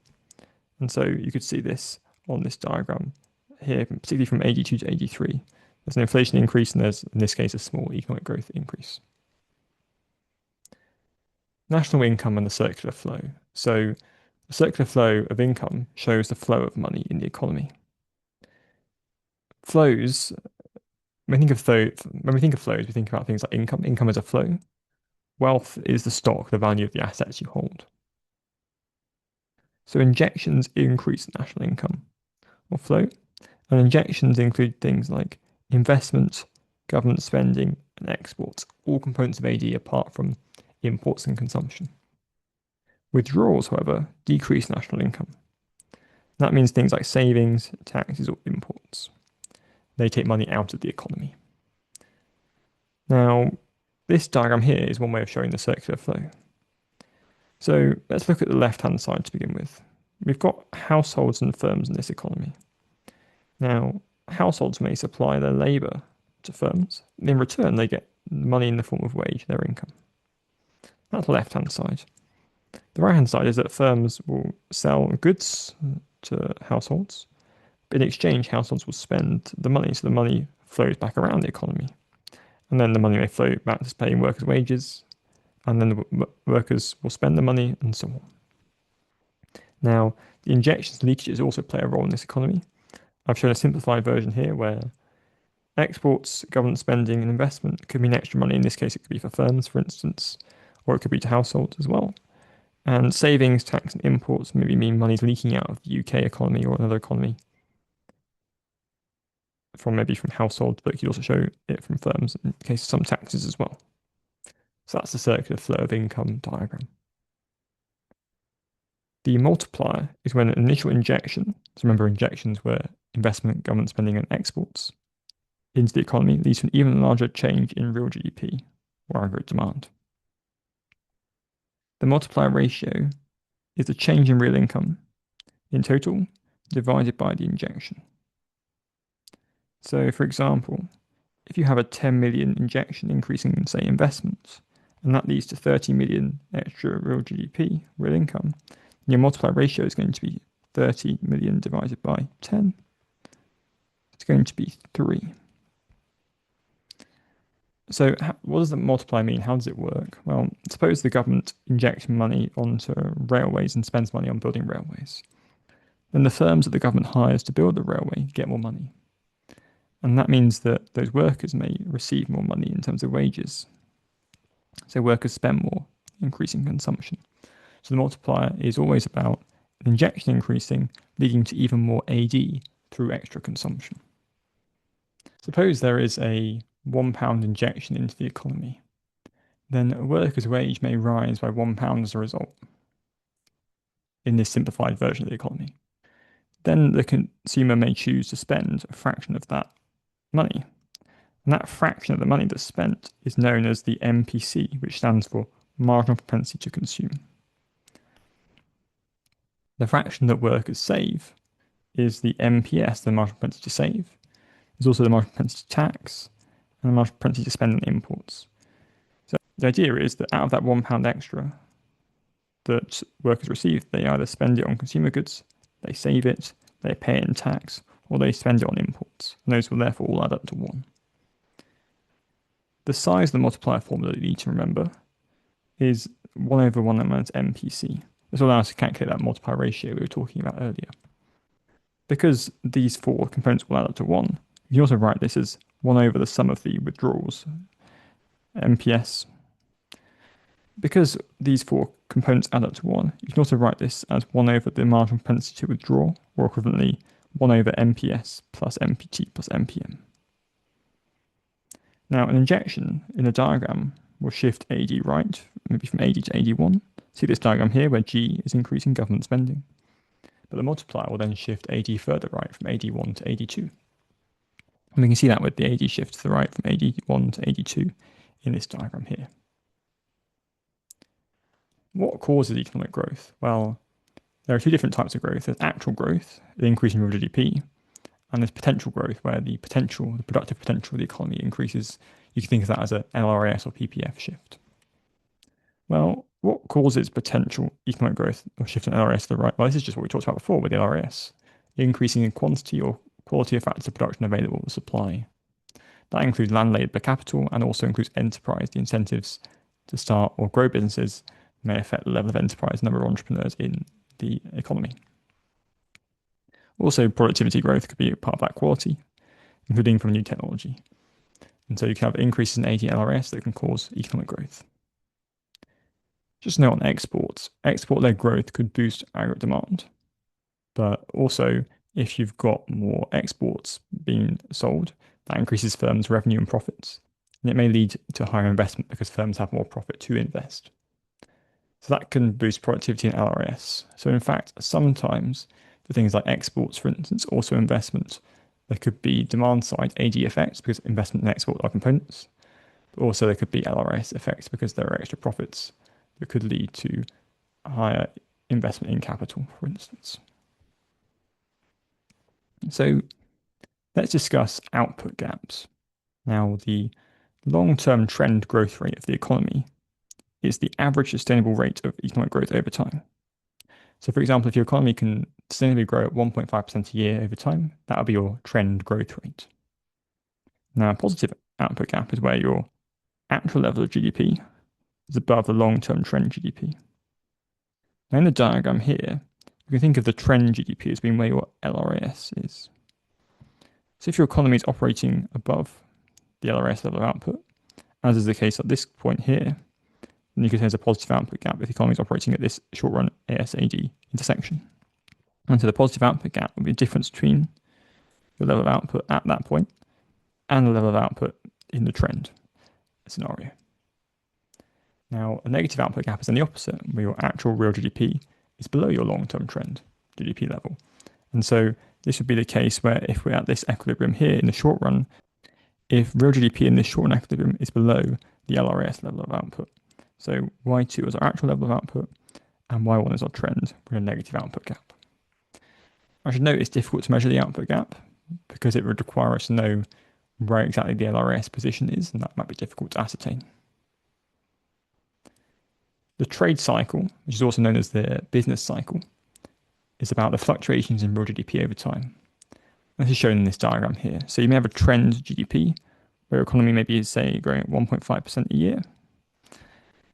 And so you could see this on this diagram here, particularly from AD2 to AD3. There's an inflation increase and there's, in this case, a small economic growth increase. National income and the circular flow. So the circular flow of income shows the flow of money in the economy. Flows, when we think of flows, we think about things like income. Income is a flow. Wealth is the stock, the value of the assets you hold. So injections increase national income or flow, and injections include things like investment, government spending, and exports, all components of AD apart from imports and consumption. Withdrawals, however, decrease national income. That means things like savings, taxes, or imports. They take money out of the economy. Now, this diagram here is one way of showing the circular flow. So let's look at the left-hand side to begin with. We've got households and firms in this economy. Now, households may supply their labour to firms. In return, they get money in the form of wage, their income. That's the left-hand side. The right-hand side is that firms will sell goods to households, but in exchange, households will spend the money, so the money flows back around the economy. And then the money may flow back to paying workers' wages, and then the workers will spend the money, and so on. Now, the injections and leakages also play a role in this economy. I've shown a simplified version here where exports, government spending, and investment could mean extra money. In this case, it could be for firms, for instance, or it could be to households as well. And savings, tax, and imports maybe mean money's leaking out of the UK economy or another economy from households, but you could also show it from firms in the case of some taxes as well. So that's the circular flow of income diagram. The multiplier is when an initial injection, so remember injections were investment, government spending, and exports, into the economy leads to an even larger change in real GDP, or aggregate demand. The multiplier ratio is the change in real income in total divided by the injection. So, for example, if you have a 10 million injection increasing, say, investments, and that leads to 30 million extra real GDP, real income, your multiplier ratio is going to be 30 million divided by 10. It's going to be 3. So what does the multiplier mean? How does it work? Well, suppose the government injects money onto railways and spends money on building railways. Then the firms that the government hires to build the railway get more money. And that means that those workers may receive more money in terms of wages. So workers spend more, increasing consumption. So the multiplier is always about an injection increasing, leading to even more AD through extra consumption. Suppose there is a £1 injection into the economy. Then a worker's wage may rise by £1 as a result in this simplified version of the economy. Then the consumer may choose to spend a fraction of that money. And that fraction of the money that's spent is known as the MPC, which stands for marginal propensity to consume. The fraction that workers save is the MPS, the marginal propensity to save. There's also the marginal propensity to tax and the marginal propensity to spend on imports. So the idea is that out of that £1 extra that workers receive, they either spend it on consumer goods they save it, they pay it in tax, or they spend it on imports. And those will therefore all add up to 1. The size of the multiplier formula that you need to remember is 1 over 1 minus MPC. This will allow us to calculate that multiplier ratio we were talking about earlier. Because these 4 components will add up to 1, you can also write this as 1 over the sum of the withdrawals, MPS. Because these 4 components add up to 1, you can also write this as 1 over the marginal propensity to withdraw, or equivalently 1 over MPS plus MPT plus MPM. Now, an injection in a diagram will shift AD right, maybe from AD to AD1. See this diagram here where G is increasing government spending. But the multiplier will then shift AD further right from AD1 to AD2. And we can see that with the AD shift to the right from AD1 to AD2 in this diagram here. What causes economic growth? Well, there are 2 different types of growth. There's actual growth, the increase in real GDP, and there's potential growth, where the productive potential of the economy increases. You can think of that as a LRAS or PPF shift. Well, what causes potential economic growth or shift in LRAS to the right? Well, this is just what we talked about before with the LRAS, increasing in quantity or quality of factors of production available with supply. That includes land laid per capital and also includes enterprise. The incentives to start or grow businesses may affect the level of enterprise, number of entrepreneurs in the economy. Also, productivity growth could be a part of that quality, including from new technology. And so you can have increases in AD LRS that can cause economic growth. Just note on exports. Export-led growth could boost aggregate demand. But also, if you've got more exports being sold, that increases firms' revenue and profits. And it may lead to higher investment because firms have more profit to invest. So that can boost productivity in LRS. So in fact, sometimes for things like exports, for instance, also investment, there could be demand side AD effects because investment and export are components. But also there could be LRS effects because there are extra profits that could lead to higher investment in capital, for instance. So let's discuss output gaps. Now, the long-term trend growth rate of the economy is the average sustainable rate of economic growth over time. So for example, if your economy can sustainably grow at 1.5% a year over time, that will be your trend growth rate. Now, a positive output gap is where your actual level of GDP is above the long-term trend GDP. Now in the diagram here, you can think of the trend GDP as being where your LRAS is. So if your economy is operating above the LRAS level of output, as is the case at this point here, then you could say there's a positive output gap if the economy is operating at this short-run ASAD intersection. And so the positive output gap would be a difference between the level of output at that point and the level of output in the trend scenario. Now, a negative output gap is then the opposite, where your actual real GDP is below your long-term trend GDP level. And so this would be the case where if we're at this equilibrium here in the short run, if real GDP in this short-run equilibrium is below the LRAS level of output. So Y2 is our actual level of output, and Y1 is our trend with a negative output gap. I should note it's difficult to measure the output gap because it would require us to know where exactly the LRAS position is, and that might be difficult to ascertain. The trade cycle, which is also known as the business cycle, is about the fluctuations in real GDP over time. This is shown in this diagram here. So you may have a trend GDP, where your economy may be, say, growing at 1.5% a year.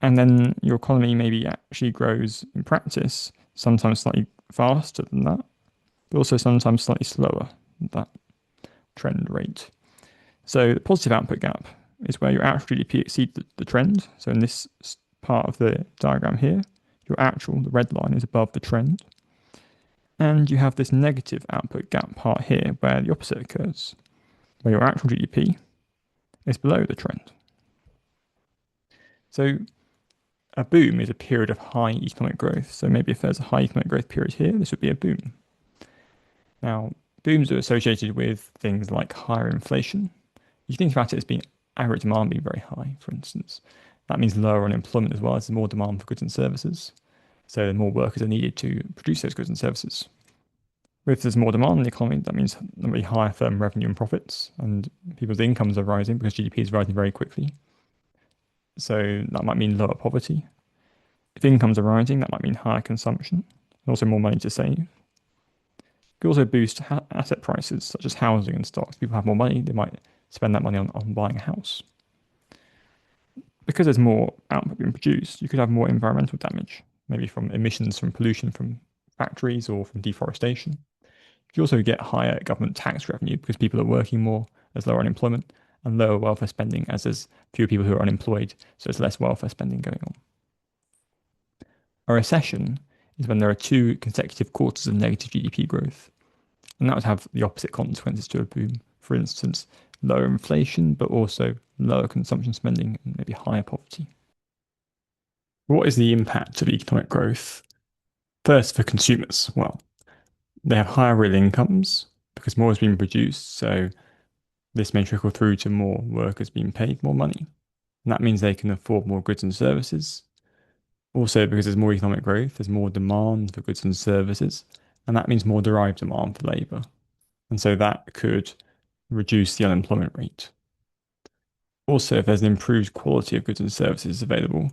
And then your economy maybe actually grows in practice, sometimes slightly faster than that, but also sometimes slightly slower than that trend rate. So the positive output gap is where your actual GDP exceeds the trend. So in this part of the diagram here, your actual, the red line, is above the trend. And you have this negative output gap part here where the opposite occurs, where your actual GDP is below the trend. So a boom is a period of high economic growth. So maybe if there's a high economic growth period here, this would be a boom. Now, booms are associated with things like higher inflation. You think about it as being aggregate demand being very high, for instance. That means lower unemployment as well as there's more demand for goods and services. So more workers are needed to produce those goods and services. If there's more demand in the economy, that means really higher firm revenue and profits, and people's incomes are rising because GDP is rising very quickly. So that might mean lower poverty. If incomes are rising, that might mean higher consumption, and also more money to save. could also boost asset prices, such as housing and stocks. People have more money, they might spend that money on buying a house. Because there's more output being produced, you could have more environmental damage, maybe from emissions from pollution from factories or from deforestation. You also get higher government tax revenue because people are working more, there's lower unemployment, and lower welfare spending as there's fewer people who are unemployed, so there's less welfare spending going on. A recession is when there are 2 consecutive quarters of negative GDP growth, and that would have the opposite consequences to a boom. For instance, lower inflation, but also lower consumption spending and maybe higher poverty. What is the impact of economic growth? First, for consumers, well, they have higher real incomes because more is being produced, so this may trickle through to more workers being paid more money. And that means they can afford more goods and services. Also, because there's more economic growth, there's more demand for goods and services, and that means more derived demand for labour. And so that could reduce the unemployment rate. Also, if there's an improved quality of goods and services available,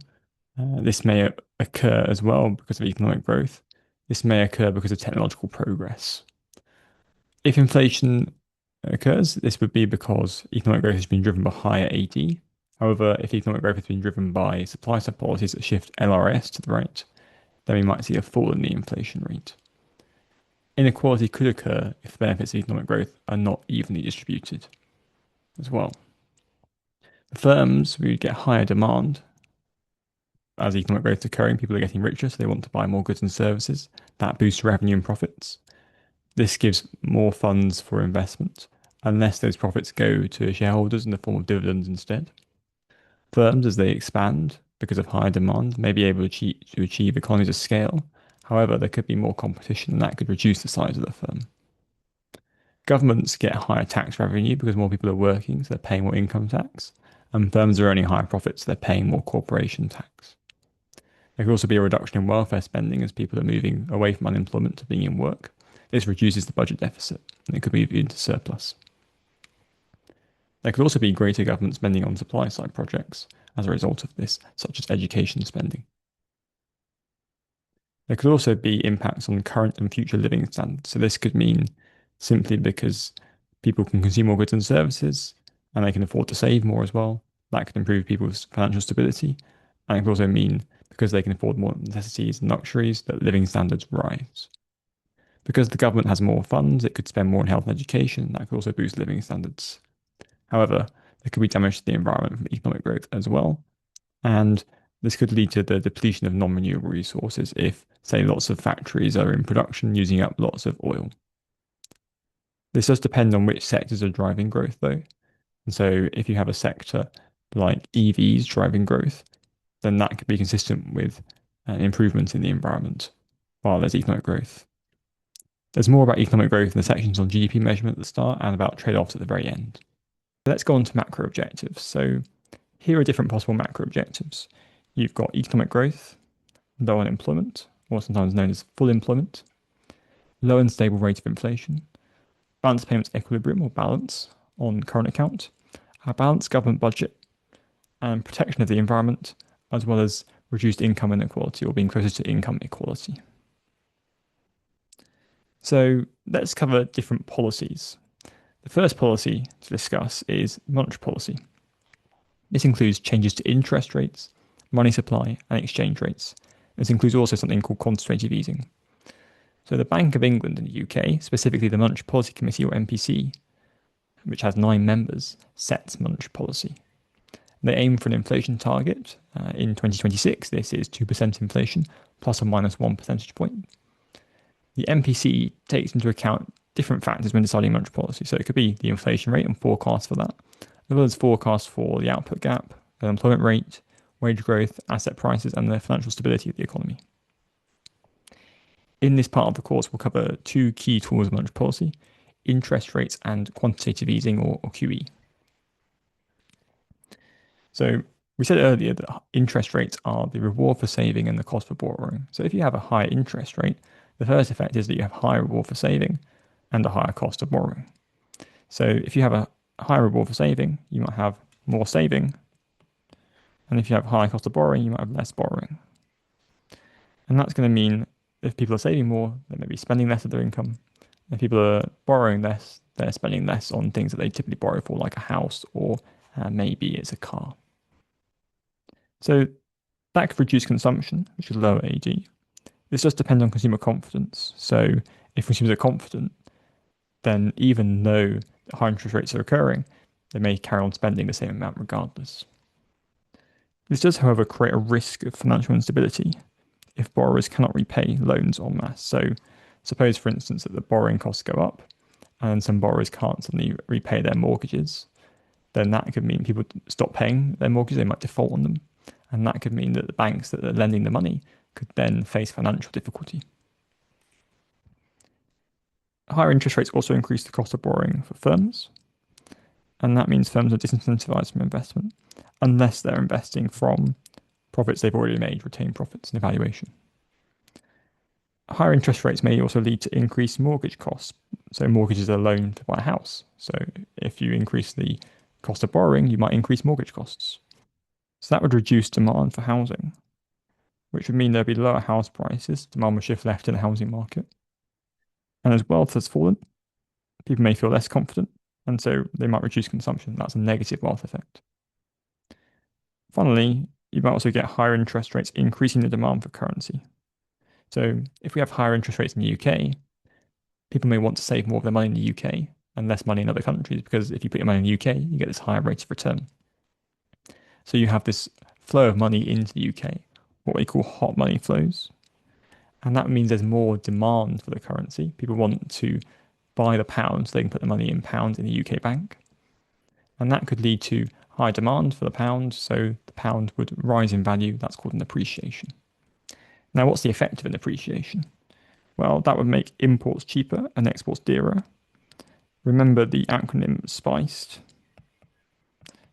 this may occur as well because of economic growth. This may occur because of technological progress. If inflation occurs, this would be because economic growth has been driven by higher AD. However, if economic growth has been driven by supply side policies that shift LRAS to the right, then we might see a fall in the inflation rate. Inequality could occur if the benefits of economic growth are not evenly distributed as well. The firms, we get higher demand as economic growth is occurring. People are getting richer, so they want to buy more goods and services. That boosts revenue and profits. This gives more funds for investment, unless those profits go to shareholders in the form of dividends instead. Firms, as they expand because of higher demand, may be able to achieve economies of scale. However, there could be more competition, and that could reduce the size of the firm. Governments get higher tax revenue because more people are working, so they're paying more income tax, and firms are earning higher profits, so they're paying more corporation tax. There could also be a reduction in welfare spending as people are moving away from unemployment to being in work. This reduces the budget deficit, and it could move into surplus. There could also be greater government spending on supply side projects as a result of this, such as education spending. There could also be impacts on current and future living standards. So this could mean simply because people can consume more goods and services and they can afford to save more as well. That could improve people's financial stability. And it could also mean because they can afford more necessities and luxuries that living standards rise. Because the government has more funds, it could spend more on health and education. That could also boost living standards. However, there could be damage to the environment from economic growth as well. And this could lead to the depletion of non-renewable resources if, say, lots of factories are in production using up lots of oil. This does depend on which sectors are driving growth, though. And so if you have a sector like EVs driving growth, then that could be consistent with an improvement in the environment while there's economic growth. There's more about economic growth in the sections on GDP measurement at the start and about trade-offs at the very end. Let's go on to macro objectives. So here are different possible macro objectives. You've got economic growth, low unemployment, or sometimes known as full employment, low and stable rate of inflation, balanced payments equilibrium or balance on current account, a balanced government budget, and protection of the environment, as well as reduced income inequality or being closer to income equality. So let's cover different policies. The first policy to discuss is monetary policy. This includes changes to interest rates, money supply, and exchange rates. This includes also something called quantitative easing. So the Bank of England in the UK, specifically the Monetary Policy Committee or MPC, which has 9 members, sets monetary policy. They aim for an inflation target. In 2026, this is 2% inflation, plus or minus 1 percentage point. The MPC takes into account different factors when deciding monetary policy. So it could be the inflation rate and forecast for that, as well as forecasts for the output gap, the unemployment rate, wage growth, asset prices, and the financial stability of the economy. In this part of the course, we'll cover 2 key tools of monetary policy, interest rates and quantitative easing or QE. So we said earlier that interest rates are the reward for saving and the cost for borrowing. So if you have a higher interest rate, the first effect is that you have higher reward for saving and a higher cost of borrowing. So if you have a higher reward for saving, you might have more saving. And if you have a higher cost of borrowing, you might have less borrowing. And that's going to mean if people are saving more, they may be spending less of their income. If people are borrowing less, they're spending less on things that they typically borrow for, like a house or maybe it's a car. So that could reduce consumption, which would lower AD. This does depend on consumer confidence. So if consumers are confident, then even though high interest rates are occurring, they may carry on spending the same amount regardless. This does, however, create a risk of financial instability if borrowers cannot repay loans en masse. So suppose, for instance, that the borrowing costs go up and some borrowers can't suddenly repay their mortgages, then that could mean people stop paying their mortgages, they might default on them. And that could mean that the banks that are lending the money could then face financial difficulty. Higher interest rates also increase the cost of borrowing for firms, and that means firms are disincentivized from investment unless they're investing from profits they've already made, retained profits and evaluation. Higher interest rates may also lead to increased mortgage costs. So mortgages are a loan to buy a house. So if you increase the cost of borrowing, you might increase mortgage costs. So that would reduce demand for housing, which would mean there'd be lower house prices, demand would shift left in the housing market. And as wealth has fallen, people may feel less confident, and so they might reduce consumption. That's a negative wealth effect. Finally, you might also get higher interest rates increasing the demand for currency. So if we have higher interest rates in the UK, people may want to save more of their money in the UK and less money in other countries, because if you put your money in the UK, you get this higher rate of return. So you have this flow of money into the UK, what we call hot money flows. And that means there's more demand for the currency. People want to buy the pound so they can put the money in pounds in the UK bank. And that could lead to high demand for the pound, so the pound would rise in value. That's called an appreciation. Now, what's the effect of an appreciation? Well, that would make imports cheaper and exports dearer. Remember the acronym SPICED.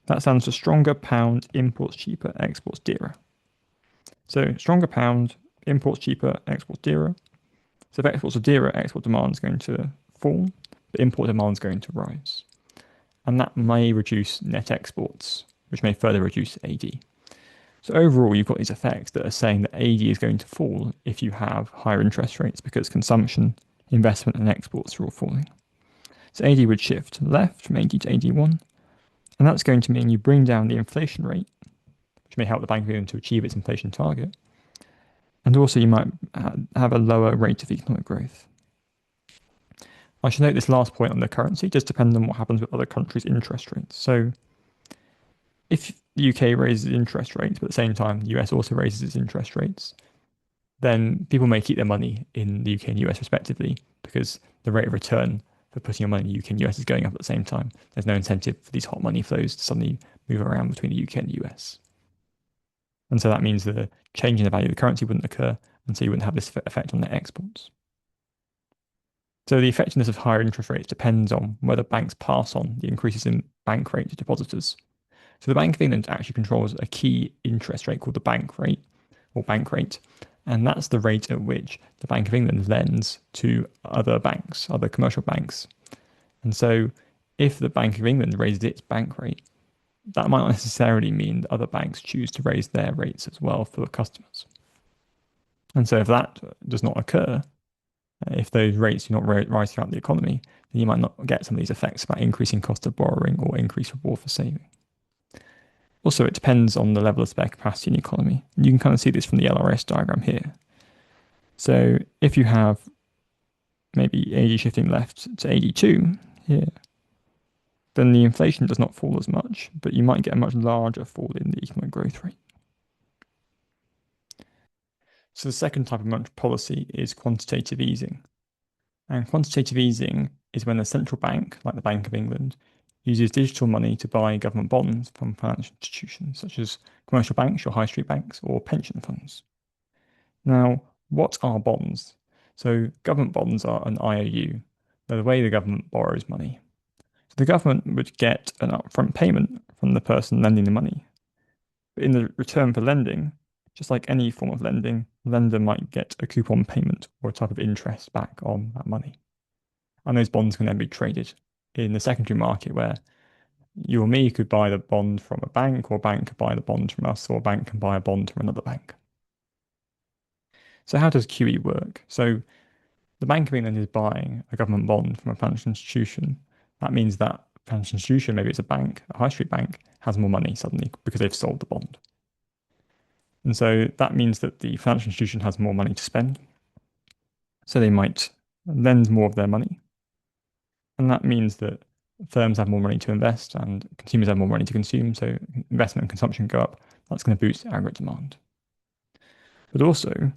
That stands for stronger pound, imports cheaper, exports dearer. So stronger pound, imports cheaper, exports dearer. So if exports are dearer, export demand is going to fall, but import demand is going to rise. And that may reduce net exports, which may further reduce AD. So overall, you've got these effects that are saying that AD is going to fall if you have higher interest rates because consumption, investment, and exports are all falling. So AD would shift left from AD to AD1, and that's going to mean you bring down the inflation rate, which may help the Bank of England to achieve its inflation target. And also you might have a lower rate of economic growth. I should note this last point on the currency just depends on what happens with other countries' interest rates. So if the UK raises interest rates, but at the same time the US also raises its interest rates, then people may keep their money in the UK and US respectively because the rate of return for putting your money in the UK and US is going up at the same time. There's no incentive for these hot money flows to suddenly move around between the UK and the US. And so that means the change in the value of the currency wouldn't occur, and so you wouldn't have this effect on their exports. So the effectiveness of higher interest rates depends on whether banks pass on the increases in bank rate to depositors. So the Bank of England actually controls a key interest rate called the bank rate, or bank rate, and that's the rate at which the Bank of England lends to other banks, other commercial banks. And so if the Bank of England raises its bank rate, that might not necessarily mean that other banks choose to raise their rates as well for customers. And so if that does not occur, if those rates do not rise throughout the economy, then you might not get some of these effects about increasing cost of borrowing or increased reward for saving. Also, it depends on the level of spare capacity in the economy. And you can kind of see this from the LRAS diagram here. So if you have maybe AD shifting left to AD2 here, then the inflation does not fall as much, but you might get a much larger fall in the economic growth rate. So the second type of monetary policy is quantitative easing. And quantitative easing is when the central bank, like the Bank of England, uses digital money to buy government bonds from financial institutions such as commercial banks, your high street banks, or pension funds. Now, what are bonds? So government bonds are an IOU. They're the way the government borrows money. So the government would get an upfront payment from the person lending the money. But in the return for lending, just like any form of lending, the lender might get a coupon payment or a type of interest back on that money. And those bonds can then be traded in the secondary market where you or me could buy the bond from a bank, or a bank could buy the bond from us, or a bank can buy a bond from another bank. So how does QE work? So the Bank of England is buying a government bond from a financial institution. That means that financial institution, maybe it's a bank, a high street bank, has more money suddenly because they've sold the bond. And so that means that the financial institution has more money to spend. So they might lend more of their money. And that means that firms have more money to invest and consumers have more money to consume. So investment and consumption go up. That's going to boost aggregate demand. But also,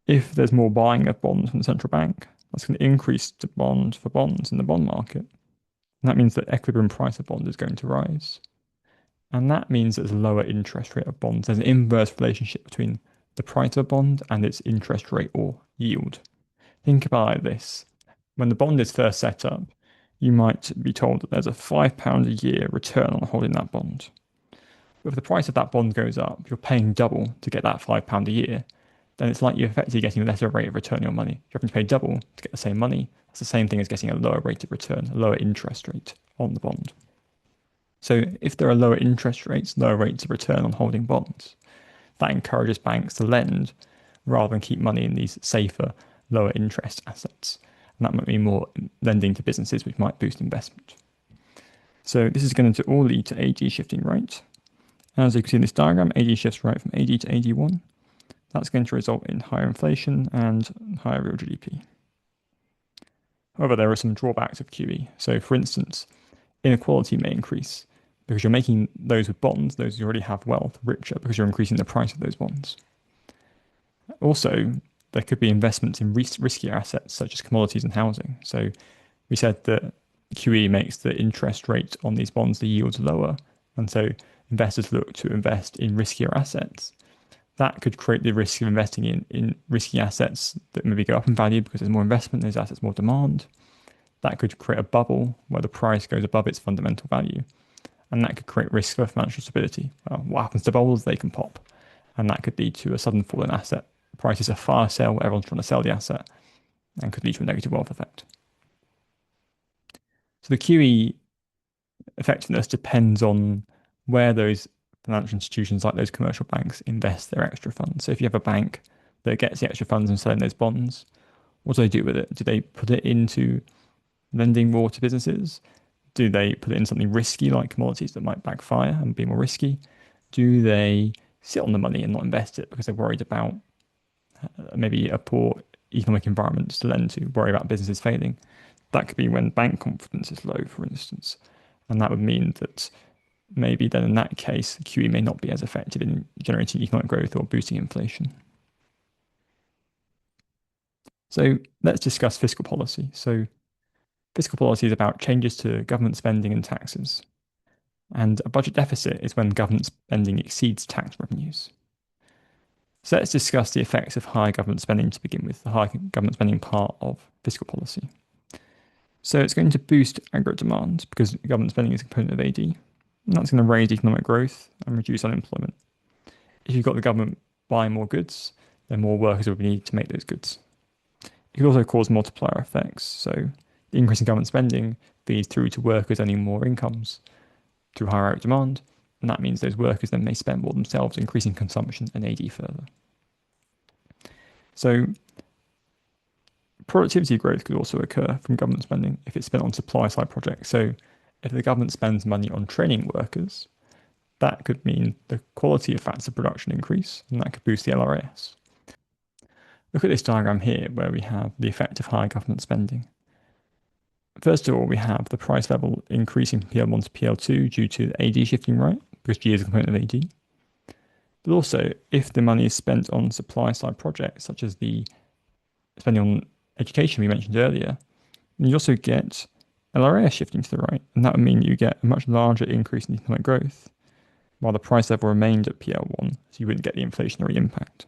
if there's more buying of bonds from the central bank, that's going to increase demand for bonds in the bond market. And that means that equilibrium price of bond is going to rise. And that means there's a lower interest rate of bonds. There's an inverse relationship between the price of a bond and its interest rate or yield. Think about this. When the bond is first set up, you might be told that there's a £5 a year return on holding that bond. But if the price of that bond goes up, you're paying double to get that £5 a year, then it's like you're effectively getting a lesser rate of return on your money. You're having to pay double to get the same money. That's the same thing as getting a lower rate of return, a lower interest rate on the bond. So if there are lower interest rates, lower rates of return on holding bonds, that encourages banks to lend rather than keep money in these safer, lower interest assets. And that might mean more lending to businesses, which might boost investment. So this is going to all lead to AG shifting right. As you can see in this diagram, AG shifts right from AD to AD1. That's going to result in higher inflation and higher real GDP. However, there are some drawbacks of QE. So for instance, inequality may increase because you're making those with bonds, those who already have wealth, richer because you're increasing the price of those bonds. Also, there could be investments in riskier assets such as commodities and housing. So we said that QE makes the interest rate on these bonds, the yields lower. And so investors look to invest in riskier assets. That could create the risk of investing in risky assets that maybe go up in value because there's more investment, those assets more demand. That could create a bubble where the price goes above its fundamental value. And that could create risk for financial stability. What happens to bubbles? They can pop. And that could lead to a sudden fall in asset prices, a fire sale where everyone's trying to sell the asset, and could lead to a negative wealth effect. So the QE effectiveness depends on where those financial institutions like those commercial banks invest their extra funds. So if you have a bank that gets the extra funds and selling those bonds, what do they do with it? Do they put it into lending more to businesses? Do they put it in something risky like commodities that might backfire and be more risky? Do they sit on the money and not invest it because they're worried about maybe a poor economic environment to lend to, worry about businesses failing? That could be when bank confidence is low, for instance. And that would mean that maybe then in that case, QE may not be as effective in generating economic growth or boosting inflation. So let's discuss fiscal policy. So fiscal policy is about changes to government spending and taxes. And a budget deficit is when government spending exceeds tax revenues. So let's discuss the effects of high government spending to begin with, the high government spending part of fiscal policy. So it's going to boost aggregate demand because government spending is a component of AD. And that's going to raise economic growth and reduce unemployment. If you've got the government buying more goods, then more workers will be needed to make those goods. It could also cause multiplier effects. So the increase in government spending feeds through to workers earning more incomes through higher aggregate demand. And that means those workers then may spend more themselves, increasing consumption and AD further. So productivity growth could also occur from government spending if it's spent on supply side projects. So if the government spends money on training workers, that could mean the quality of factors of production increase, and that could boost the LRAS. Look at this diagram here where we have the effect of high government spending. First of all, we have the price level increasing from PL1 to PL2 due to AD shifting right, because G is a component of AD. But also, if the money is spent on supply side projects, such as the spending on education we mentioned earlier, then you also get LRAS shifting to the right, and that would mean you get a much larger increase in economic growth, while the price level remained at PL1, so you wouldn't get the inflationary impact.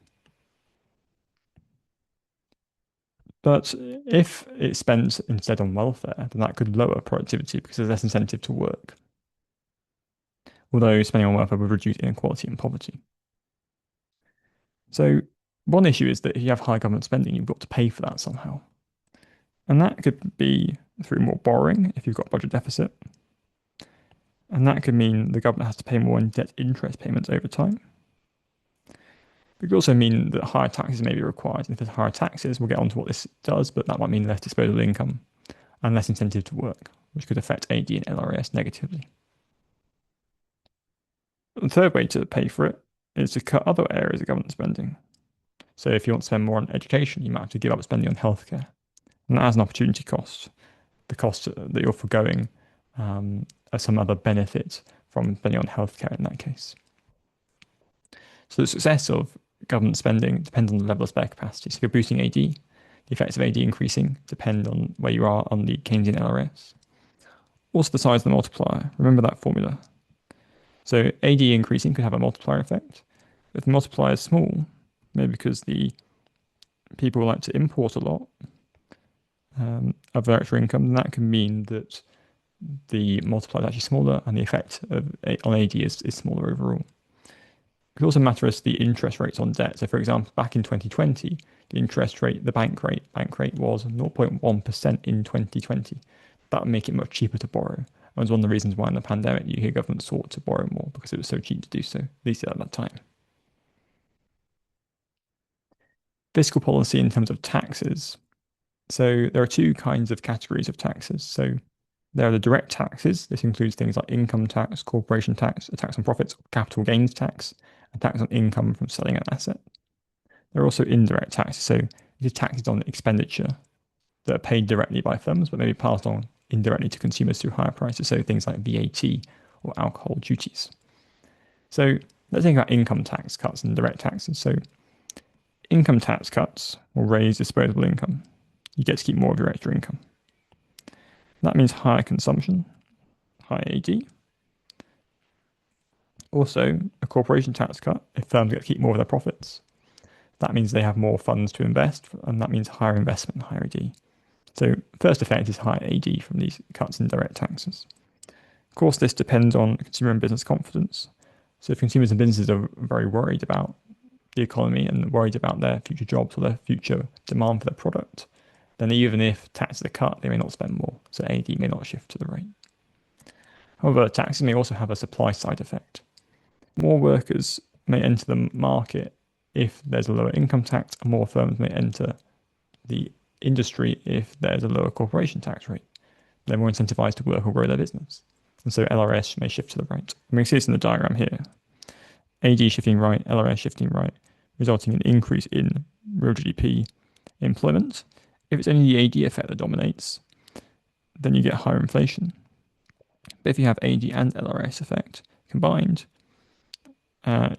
But if it's spent instead on welfare, then that could lower productivity because there's less incentive to work. Although spending on welfare would reduce inequality and poverty. So one issue is that if you have high government spending, you've got to pay for that somehow. And that could be through more borrowing if you've got a budget deficit. And that could mean the government has to pay more in debt interest payments over time. It could also mean that higher taxes may be required. And if there's higher taxes, we'll get onto what this does, but that might mean less disposable income and less incentive to work, which could affect AD and LRAS negatively. The third way to pay for it is to cut other areas of government spending. So if you want to spend more on education, you might have to give up spending on healthcare. And that has an opportunity cost. The cost that you're foregoing as some other benefit from spending on healthcare in that case. So the success of government spending depends on the level of spare capacity. So if you're boosting AD, the effects of AD increasing depend on where you are on the Keynesian LRAS. Also the size of the multiplier. Remember that formula. So AD increasing could have a multiplier effect. If the multiplier is small, maybe because the people like to import a lot of their extra income, then that can mean that the multiplier is actually smaller and the effect on AD is smaller overall. It could also matter as the interest rates on debt. So for example, back in 2020, the interest rate, the bank rate was 0.1% in 2020. That would make it much cheaper to borrow. That was one of the reasons why in the pandemic you hear government sought to borrow more, because it was so cheap to do so, at least at that time. Fiscal policy in terms of taxes. So there are two kinds of categories of taxes. So there are the direct taxes. This includes things like income tax, corporation tax, a tax on profits, capital gains tax, a tax on income from selling an asset. There are also indirect taxes. So these are taxes on expenditure that are paid directly by firms, but maybe passed on indirectly to consumers through higher prices. So things like VAT or alcohol duties. So let's think about income tax cuts and direct taxes. So income tax cuts will raise disposable income. You get to keep more of your extra income. That means higher consumption, higher AD. Also, a corporation tax cut, if firms get to keep more of their profits, that means they have more funds to invest, and that means higher investment, higher AD. So first effect is higher AD from these cuts in direct taxes. Of course, this depends on consumer and business confidence. So if consumers and businesses are very worried about the economy and worried about their future jobs or their future demand for their product, then even if taxes are cut, they may not spend more, so AD may not shift to the right. However, taxes may also have a supply side effect. More workers may enter the market if there's a lower income tax, and more firms may enter the industry if there's a lower corporation tax rate. They're more incentivized to work or grow their business. And so LRS may shift to the right. And we can see this in the diagram here. AD shifting right, LRS shifting right, resulting in an increase in real GDP, employment. If it's only the AD effect that dominates, then you get higher inflation. But if you have AD and LRS effect combined,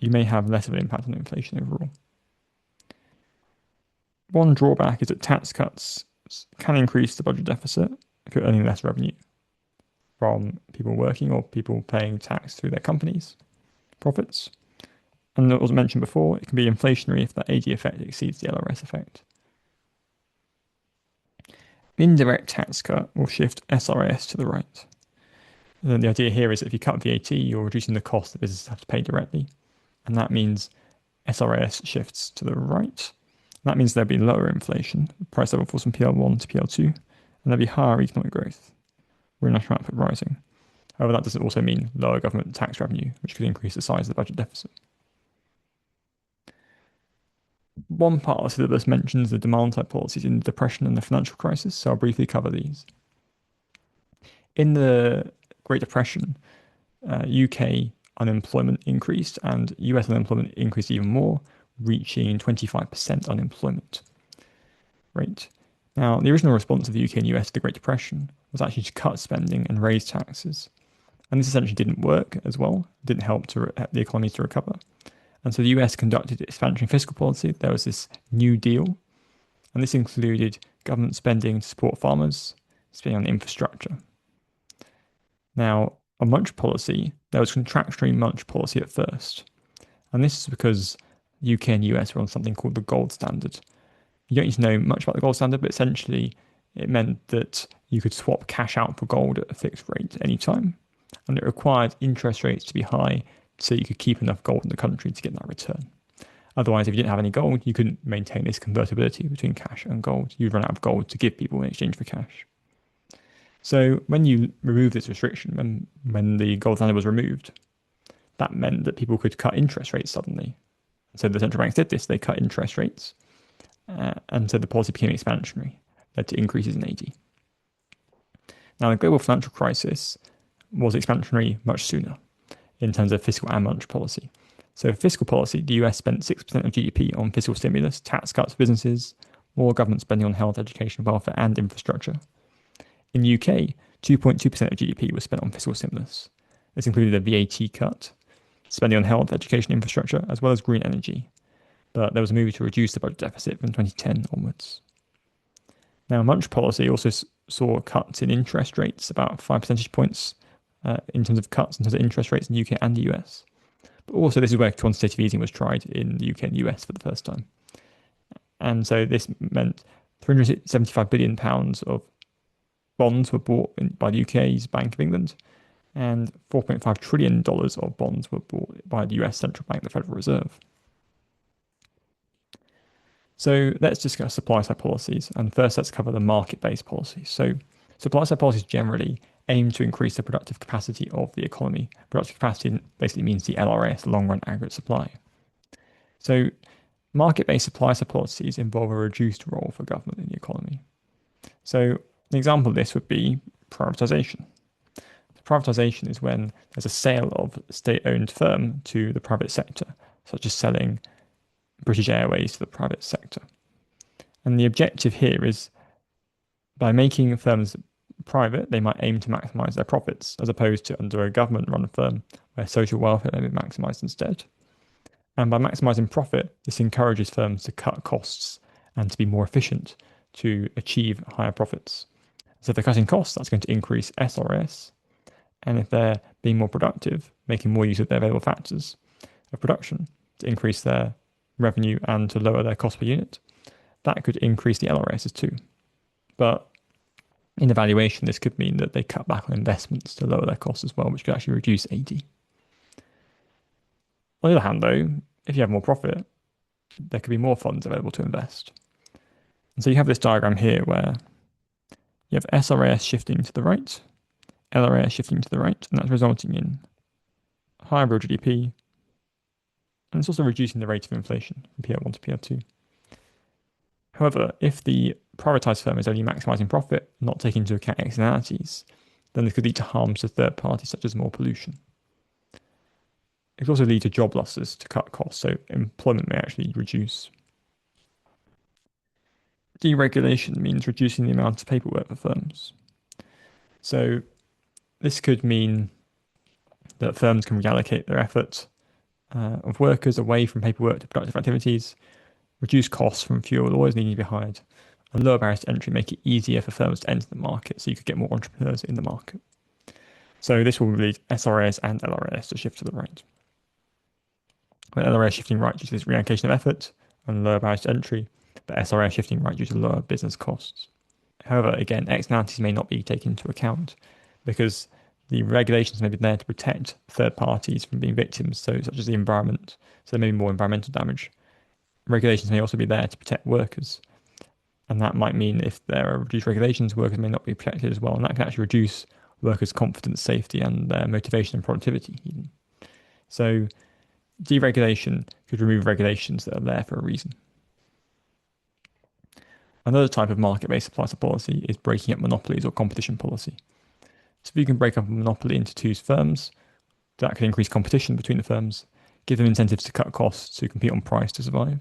you may have less of an impact on inflation overall. One drawback is that tax cuts can increase the budget deficit if you're earning less revenue from people working or people paying tax through their companies' profits. And as I mentioned before, it can be inflationary if that AD effect exceeds the LRS effect. Indirect tax cut will shift SRAS to the right. And then the idea here is that if you cut VAT, you're reducing the cost that businesses have to pay directly. And that means SRAS shifts to the right. That means there'll be lower inflation. The price level falls from PL1 to PL2, and there'll be higher economic growth. Real national output rising. However, that doesn't also mean lower government tax revenue, which could increase the size of the budget deficit. One part of the syllabus mentions the demand-side policies in the Depression and the financial crisis, so I'll briefly cover these. In the Great Depression, UK unemployment increased and US unemployment increased even more, reaching 25% unemployment rate. Now, the original response of the UK and US to the Great Depression was actually to cut spending and raise taxes. And this essentially didn't work as well, didn't help the economy to recover. And so the US conducted expansionary fiscal policy. There was this New Deal, and this included government spending to support farmers, spending on infrastructure. Now, on monetary policy, there was contractionary monetary policy at first. And this is because the UK and US were on something called the gold standard. You don't need to know much about the gold standard, but essentially it meant that you could swap cash out for gold at a fixed rate at any time. And it required interest rates to be high so you could keep enough gold in the country to get that return. Otherwise, if you didn't have any gold, you couldn't maintain this convertibility between cash and gold. You'd run out of gold to give people in exchange for cash. So when you remove this restriction, when the gold standard was removed, that meant that people could cut interest rates suddenly. So the central banks did this. They cut interest rates. And so the policy became expansionary, led to increases in AD. Now, the global financial crisis was expansionary much sooner in terms of fiscal and monetary policy. So fiscal policy, the US spent 6% of GDP on fiscal stimulus, tax cuts for businesses, more government spending on health, education, welfare, and infrastructure. In the UK, 2.2% of GDP was spent on fiscal stimulus. This included a VAT cut, spending on health, education, infrastructure, as well as green energy. But there was a move to reduce the budget deficit from 2010 onwards. Now, monetary policy also saw cuts in interest rates, about 5 percentage points in terms of cuts in terms of interest rates in the UK and the US. But also, this is where quantitative easing was tried in the UK and the US for the first time. And so this meant £375 billion of bonds were bought by the UK's Bank of England, and $4.5 trillion of bonds were bought by the US Central Bank, the Federal Reserve. So let's discuss supply-side policies, and first let's cover the market-based policies. So supply-side policies generally aim to increase the productive capacity of the economy. Productive capacity basically means the LRAS, the long-run aggregate supply. So market-based supply-side policies involve a reduced role for government in the economy. So an example of this would be privatization. Privatization is when there's a sale of a state-owned firm to the private sector, such as selling British Airways to the private sector. And the objective here is, by making firms private, they might aim to maximize their profits, as opposed to under a government-run firm where social welfare may be maximized instead. And by maximizing profit, this encourages firms to cut costs and to be more efficient to achieve higher profits. So if they're cutting costs, that's going to increase SRAS. And if they're being more productive, making more use of their available factors of production to increase their revenue and to lower their cost per unit, that could increase the LRASs too. But in evaluation, this could mean that they cut back on investments to lower their costs as well, which could actually reduce AD. On the other hand, though, if you have more profit, there could be more funds available to invest. And so you have this diagram here where you have SRAS shifting to the right, LRAS shifting to the right, and that's resulting in higher real GDP, and it's also reducing the rate of inflation from PR1 to PR2. However, if the privatized firm is only maximizing profit, not taking into account externalities, then this could lead to harms to third parties, such as more pollution. It could also lead to job losses to cut costs, so employment may actually reduce. Deregulation means reducing the amount of paperwork for firms. So this could mean that firms can reallocate their efforts of workers away from paperwork to productive activities, reduce costs from fewer lawyers needing to be hired, and lower barriers to entry make it easier for firms to enter the market, so you could get more entrepreneurs in the market. So this will lead SRAS and LRAS to shift to the right. With LRAS shifting right due to this reallocation of effort and lower barriers to entry, but SRAS shifting right due to lower business costs. However, again, externalities may not be taken into account because the regulations may be there to protect third parties from being victims, such as the environment, so there may be more environmental damage. Regulations may also be there to protect workers, and that might mean if there are reduced regulations, workers may not be protected as well, and that can actually reduce workers' confidence, safety, and their motivation and productivity even. So deregulation could remove regulations that are there for a reason. Another type of market-based supply-side policy is breaking up monopolies or competition policy. So if you can break up a monopoly into two firms, that could increase competition between the firms, give them incentives to cut costs to compete on price to survive.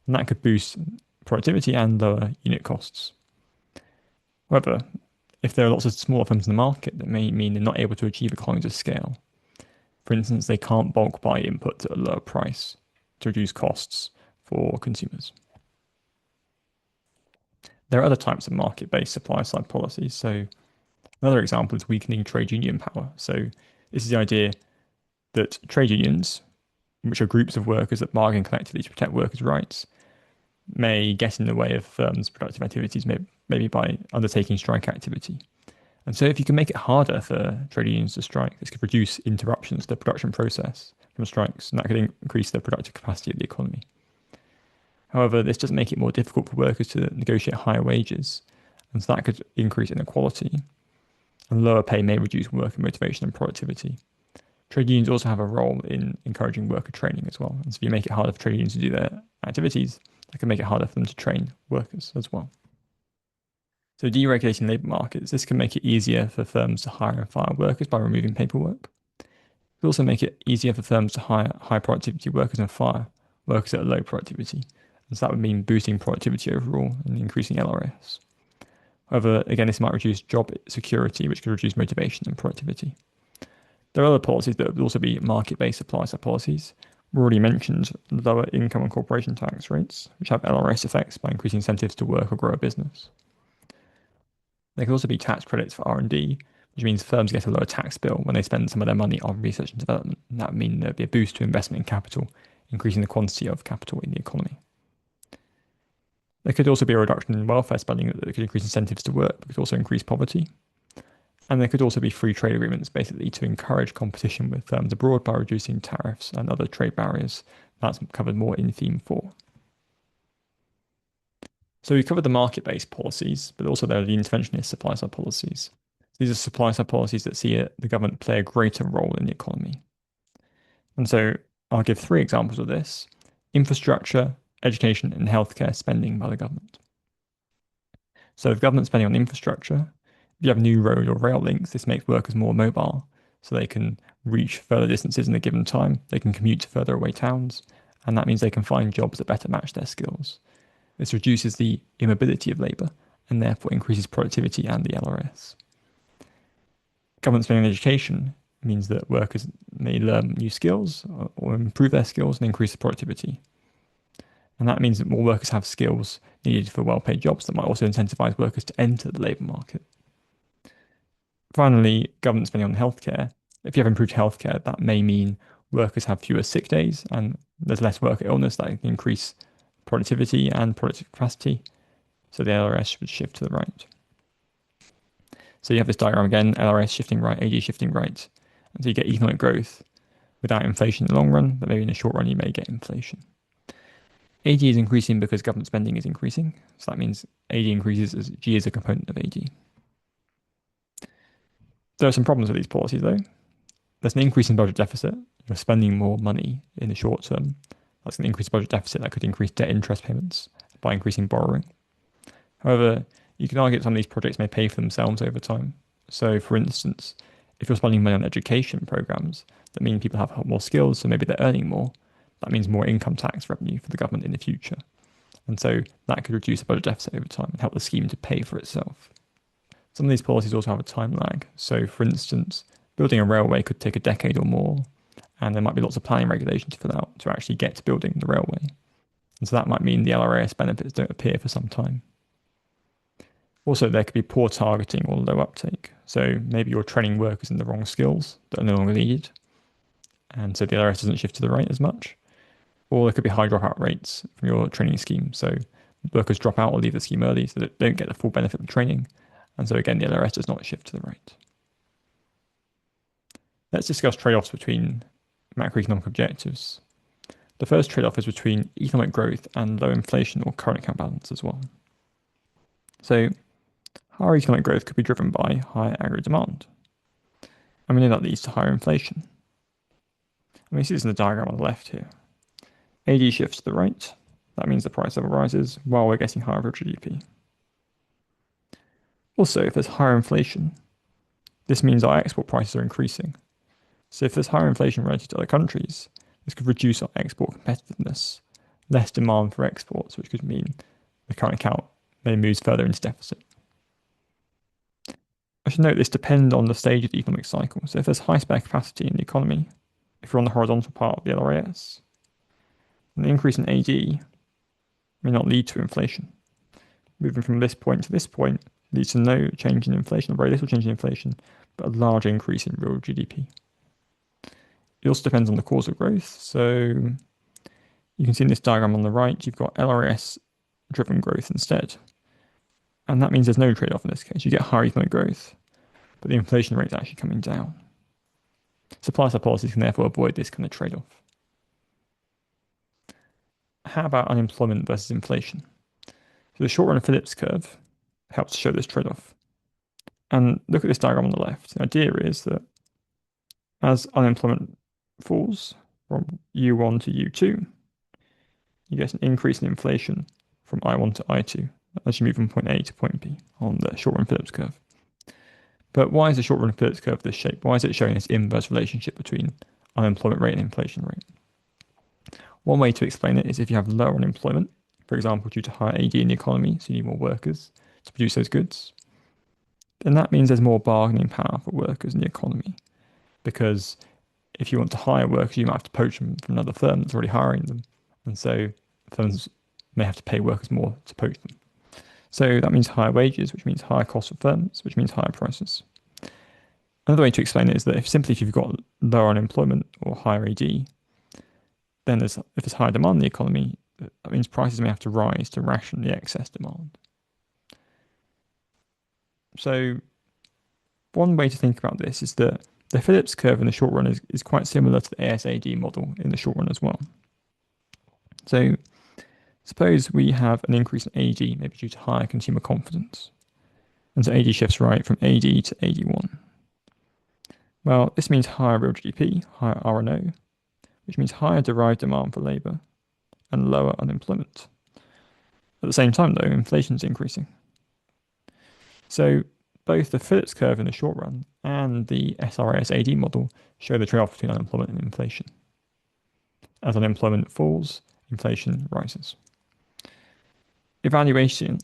And that could boost productivity and lower unit costs. However, if there are lots of smaller firms in the market, that may mean they're not able to achieve economies of scale. For instance, they can't bulk buy inputs at a lower price to reduce costs for consumers. There are other types of market-based supply-side policies. So another example is weakening trade union power. So this is the idea that trade unions, which are groups of workers that bargain collectively to protect workers' rights, may get in the way of firms' productive activities, maybe by undertaking strike activity. And so if you can make it harder for trade unions to strike, this could reduce interruptions to the production process from strikes, and that could increase the productive capacity of the economy. However, this doesn't make it more difficult for workers to negotiate higher wages, and so that could increase inequality, and lower pay may reduce worker motivation and productivity. Trade unions also have a role in encouraging worker training as well. And so if you make it harder for trade unions to do their activities, that can make it harder for them to train workers as well. So deregulating labour markets, this can make it easier for firms to hire and fire workers by removing paperwork. It will also make it easier for firms to hire high productivity workers and fire workers at low productivity. And so that would mean boosting productivity overall and increasing LRAS. However, again, this might reduce job security, which could reduce motivation and productivity. There are other policies that would also be market-based supply-side policies. We already mentioned lower income and corporation tax rates, which have LRAS effects by increasing incentives to work or grow a business. There could also be tax credits for R&D, which means firms get a lower tax bill when they spend some of their money on research and development. And that would mean there'd be a boost to investment in capital, increasing the quantity of capital in the economy. There could also be a reduction in welfare spending that could increase incentives to work, but could also increase poverty. And there could also be free trade agreements, basically to encourage competition with firms abroad by reducing tariffs and other trade barriers. That's covered more in Theme 4. So we covered the market-based policies, but also there are the interventionist supply-side policies. These are supply-side policies that see the government play a greater role in the economy. And so I'll give 3 examples of this: infrastructure, education, and healthcare spending by the government. So if government spending on infrastructure, if you have new road or rail links, this makes workers more mobile, so they can reach further distances in a given time, they can commute to further away towns, and that means they can find jobs that better match their skills. This reduces the immobility of labour and therefore increases productivity and the LRS. Government spending on education means that workers may learn new skills or improve their skills and increase productivity. And that means that more workers have skills needed for well-paid jobs that might also incentivize workers to enter the labour market. Finally, government spending on healthcare. If you have improved healthcare, that may mean workers have fewer sick days and there's less worker illness that can increase productivity and productive capacity. So the LRS would shift to the right. So you have this diagram again, LRS shifting right, AG shifting right. And so you get economic growth without inflation in the long run, but maybe in the short run you may get inflation. AG is increasing because government spending is increasing. So that means AG increases as G is a component of AG. There are some problems with these policies though. There's an increase in budget deficit. You're spending more money in the short term. That's an increased budget deficit that could increase debt interest payments by increasing borrowing. However, you can argue that some of these projects may pay for themselves over time. So for instance, if you're spending money on education programs, that mean people have more skills, so maybe they're earning more. That means more income tax revenue for the government in the future. And so that could reduce the budget deficit over time and help the scheme to pay for itself. Some of these policies also have a time lag. So for instance, building a railway could take a decade or more, and there might be lots of planning regulations to fill out to actually get to building the railway. And so that might mean the LRAS benefits don't appear for some time. Also, there could be poor targeting or low uptake. So maybe you're training workers in the wrong skills that are no longer needed, and so the LRS doesn't shift to the right as much. Or there could be high dropout rates from your training scheme. So workers drop out or leave the scheme early so that they don't get the full benefit of training. And so again, the LRS does not shift to the right. Let's discuss trade-offs between macroeconomic objectives. The first trade-off is between economic growth and low inflation or current account balance as well. So higher economic growth could be driven by higher aggregate demand. And we know that leads to higher inflation. And we see this in the diagram on the left here. AD shifts to the right. That means the price level rises while we're getting higher real GDP. Also, if there's higher inflation, this means our export prices are increasing. So if there's higher inflation relative to other countries, this could reduce our export competitiveness, less demand for exports, which could mean the current account may move further into deficit. I should note this depends on the stage of the economic cycle. So if there's high spare capacity in the economy, if you're on the horizontal part of the LRAS, an increase in AD may not lead to inflation. Moving from this point to this point leads to no change in inflation, or very little change in inflation, but a large increase in real GDP. It also depends on the cause of growth. So you can see in this diagram on the right, you've got LRS-driven growth instead. And that means there's no trade-off in this case. You get higher economic growth, but the inflation rate is actually coming down. Supply-side policies can therefore avoid this kind of trade-off. How about unemployment versus inflation? So the short-run Phillips curve helps show this trade-off. And look at this diagram on the left. The idea is that As unemployment falls from U1 to U2, you get an increase in inflation from I1 to I2 as you move from point A to point B on the short-run Phillips curve. But why is the short-run Phillips curve this shape? Why is it showing this inverse relationship between unemployment rate and inflation rate? One way to explain it is if you have lower unemployment, for example, due to higher AD in the economy, so you need more workers to produce those goods, then that means there's more bargaining power for workers in the economy. Because if you want to hire workers, you might have to poach them from another firm that's already hiring them. And so firms may have to pay workers more to poach them. So that means higher wages, which means higher costs for firms, which means higher prices. Another way to explain it is that if you've got lower unemployment or higher AD, then if there's higher demand in the economy, that means prices may have to rise to ration the excess demand. So one way to think about this is that the Phillips curve in the short run is quite similar to the ASAD model in the short run as well. So suppose we have an increase in AD, maybe due to higher consumer confidence. And so AD shifts right from AD to AD1. Well, this means higher real GDP, higher RNO, which means higher derived demand for labour and lower unemployment. At the same time, though, inflation is increasing. So both the Phillips curve in the short run and the SRAS AD model show the trade-off between unemployment and inflation. As unemployment falls, inflation rises. In evaluation,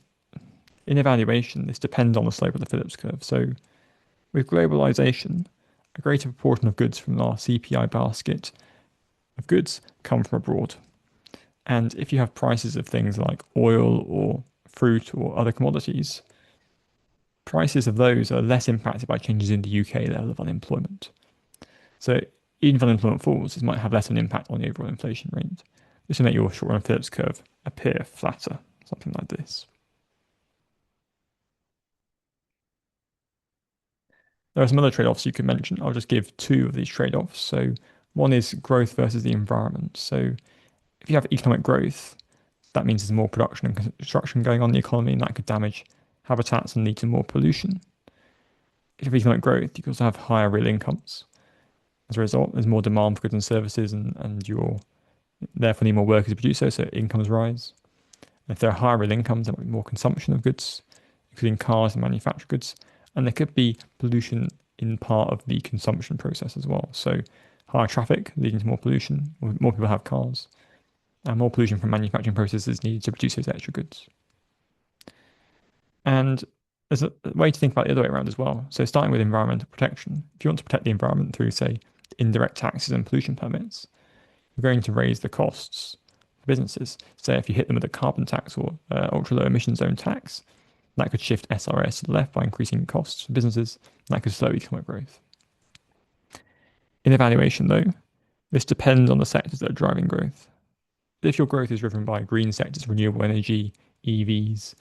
this depends on the slope of the Phillips curve. So with globalization, a greater proportion of goods from our CPI basket of goods come from abroad. And if you have prices of things like oil or fruit or other commodities, prices of those are less impacted by changes in the UK level of unemployment. So even if unemployment falls, this might have less of an impact on the overall inflation rate. This will make your short-run Phillips curve appear flatter, something like this. There are some other trade-offs you could mention. I'll just give two of these trade-offs. So one is growth versus the environment. So if you have economic growth, that means there's more production and construction going on in the economy, and that could damage habitats and lead to more pollution. If you have economic growth, you can also have higher real incomes. As a result, there's more demand for goods and services, and you'll therefore need more workers to produce those, so incomes rise. And if there are higher real incomes, there might be more consumption of goods, including cars and manufactured goods. And there could be pollution in part of the consumption process as well. So higher traffic leading to more pollution, more people have cars, and more pollution from manufacturing processes needed to produce those extra goods. And there's a way to think about it the other way around as well. So starting with environmental protection, if you want to protect the environment through, say, indirect taxes and pollution permits, you're going to raise the costs for businesses. Say if you hit them with a carbon tax or ultra low emission zone tax, that could shift SRAS to the left by increasing costs for businesses, and that could slow economic growth. In evaluation, though, this depends on the sectors that are driving growth. If your growth is driven by green sectors, renewable energy, EVs,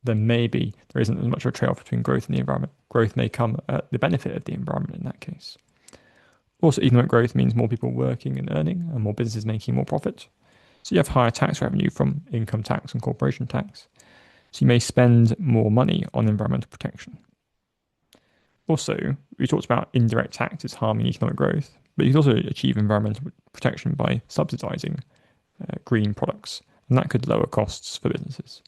then maybe there isn't as much of a trade-off between growth and the environment. Growth may come at the benefit of the environment in that case. Also, economic growth means more people working and earning, and more businesses making more profit. So you have higher tax revenue from income tax and corporation tax. So you may spend more money on environmental protection. Also, we talked about indirect taxes harming economic growth, but you can also achieve environmental protection by subsidizing green products, and that could lower costs for businesses.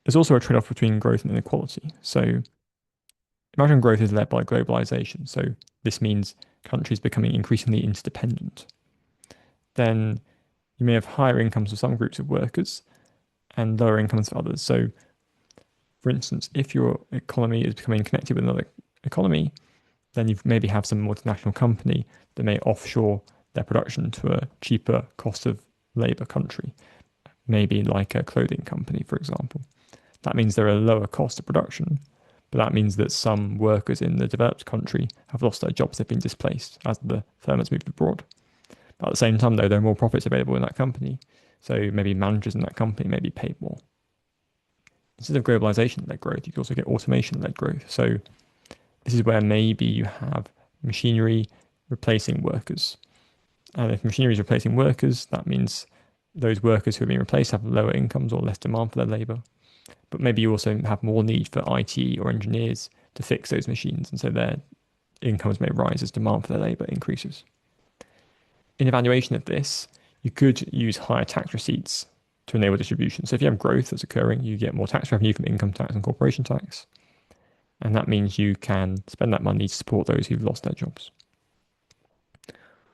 There's also a trade-off between growth and inequality. So imagine growth is led by globalization. So this means countries becoming increasingly interdependent. Then you may have higher incomes for some groups of workers and lower incomes for others. So for instance, if your economy is becoming connected with another economy, then you maybe have some multinational company that may offshore their production to a cheaper cost of labor country, maybe like a clothing company, for example. That means there are lower costs of production, but that means that some workers in the developed country have lost their jobs, they've been displaced as the firm has moved abroad. But at the same time, though, there are more profits available in that company, so maybe managers in that company may be paid more. Instead of globalization-led growth, you can also get automation-led growth. So this is where maybe you have machinery replacing workers. And if machinery is replacing workers, that means those workers who are being replaced have lower incomes or less demand for their labor. But maybe you also have more need for IT or engineers to fix those machines. And so their incomes may rise as demand for their labour increases. In evaluation of this, you could use higher tax receipts to enable distribution. So if you have growth that's occurring, you get more tax revenue from income tax and corporation tax. And that means you can spend that money to support those who've lost their jobs.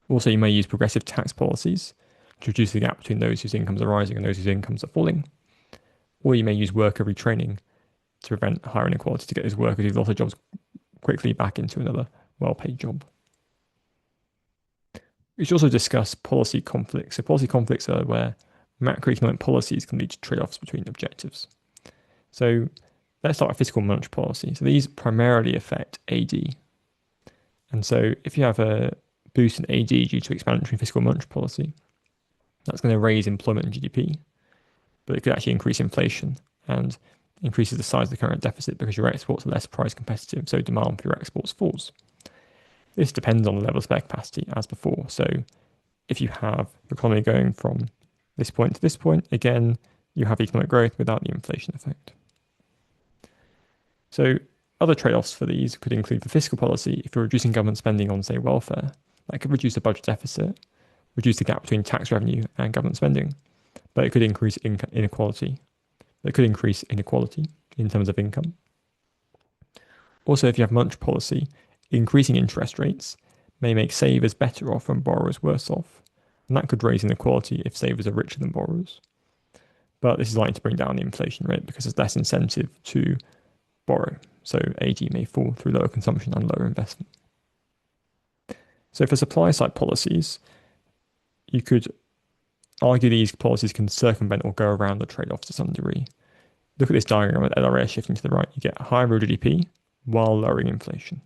Also, you may use progressive tax policies to reduce the gap between those whose incomes are rising and those whose incomes are falling. Or you may use worker retraining to prevent higher inequality to get those workers who've lost their jobs quickly back into another well-paid job. We should also discuss policy conflicts. So policy conflicts are where macroeconomic policies can lead to trade-offs between objectives. So let's start with fiscal monetary policy. So these primarily affect AD. And so if you have a boost in AD due to explanatory fiscal monetary policy, that's going to raise employment and GDP, but it could actually increase inflation and increases the size of the current deficit because your exports are less price competitive, so demand for your exports falls. This depends on the level of spare capacity as before. So if you have the economy going from this point to this point, again, you have economic growth without the inflation effect. So other trade-offs for these could include for fiscal policy, if you're reducing government spending on, say, welfare, that could reduce the budget deficit, reduce the gap between tax revenue and government spending, but it could increase inequality. It could increase inequality in terms of income. Also, if you have monetary policy, increasing interest rates may make savers better off and borrowers worse off, and that could raise inequality if savers are richer than borrowers. But this is likely to bring down the inflation rate because there's less incentive to borrow, so AD may fall through lower consumption and lower investment. So for supply side policies, you could argue these policies can circumvent or go around the trade-offs to some degree. Look at this diagram with LRAS shifting to the right. You get higher real GDP while lowering inflation.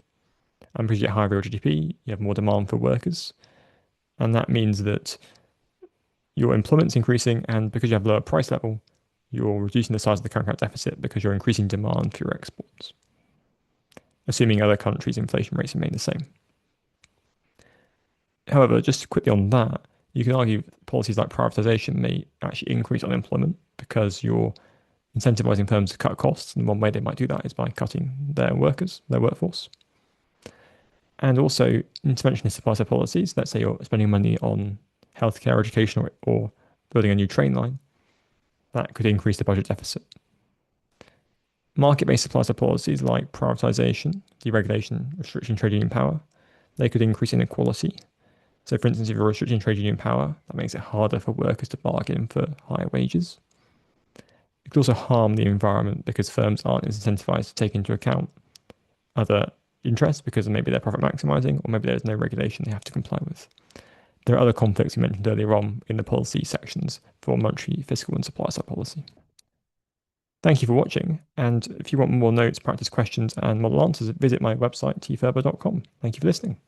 And because you get higher real GDP, you have more demand for workers. And that means that your employment's increasing, and because you have lower price level, you're reducing the size of the current account deficit because you're increasing demand for your exports, assuming other countries' inflation rates remain the same. However, just quickly on that, you can argue policies like privatization may actually increase unemployment because you're incentivizing firms to cut costs, and one way they might do that is by cutting their workforce. And also interventionist supply side policies, let's say you're spending money on healthcare, education, or building a new train line, that could increase the budget deficit. Market-based supply side policies like privatization, deregulation, restricting trade union power, they could increase inequality. So for instance, if you're restricting trade union power, that makes it harder for workers to bargain for higher wages. It could also harm the environment because firms aren't incentivized to take into account other interests because maybe they're profit maximizing, or maybe there's no regulation they have to comply with. There are other conflicts we mentioned earlier on in the policy sections for monetary, fiscal, and supply side policy. Thank you for watching, and if you want more notes, practice questions, and model answers, visit my website tferber.com. Thank you for listening.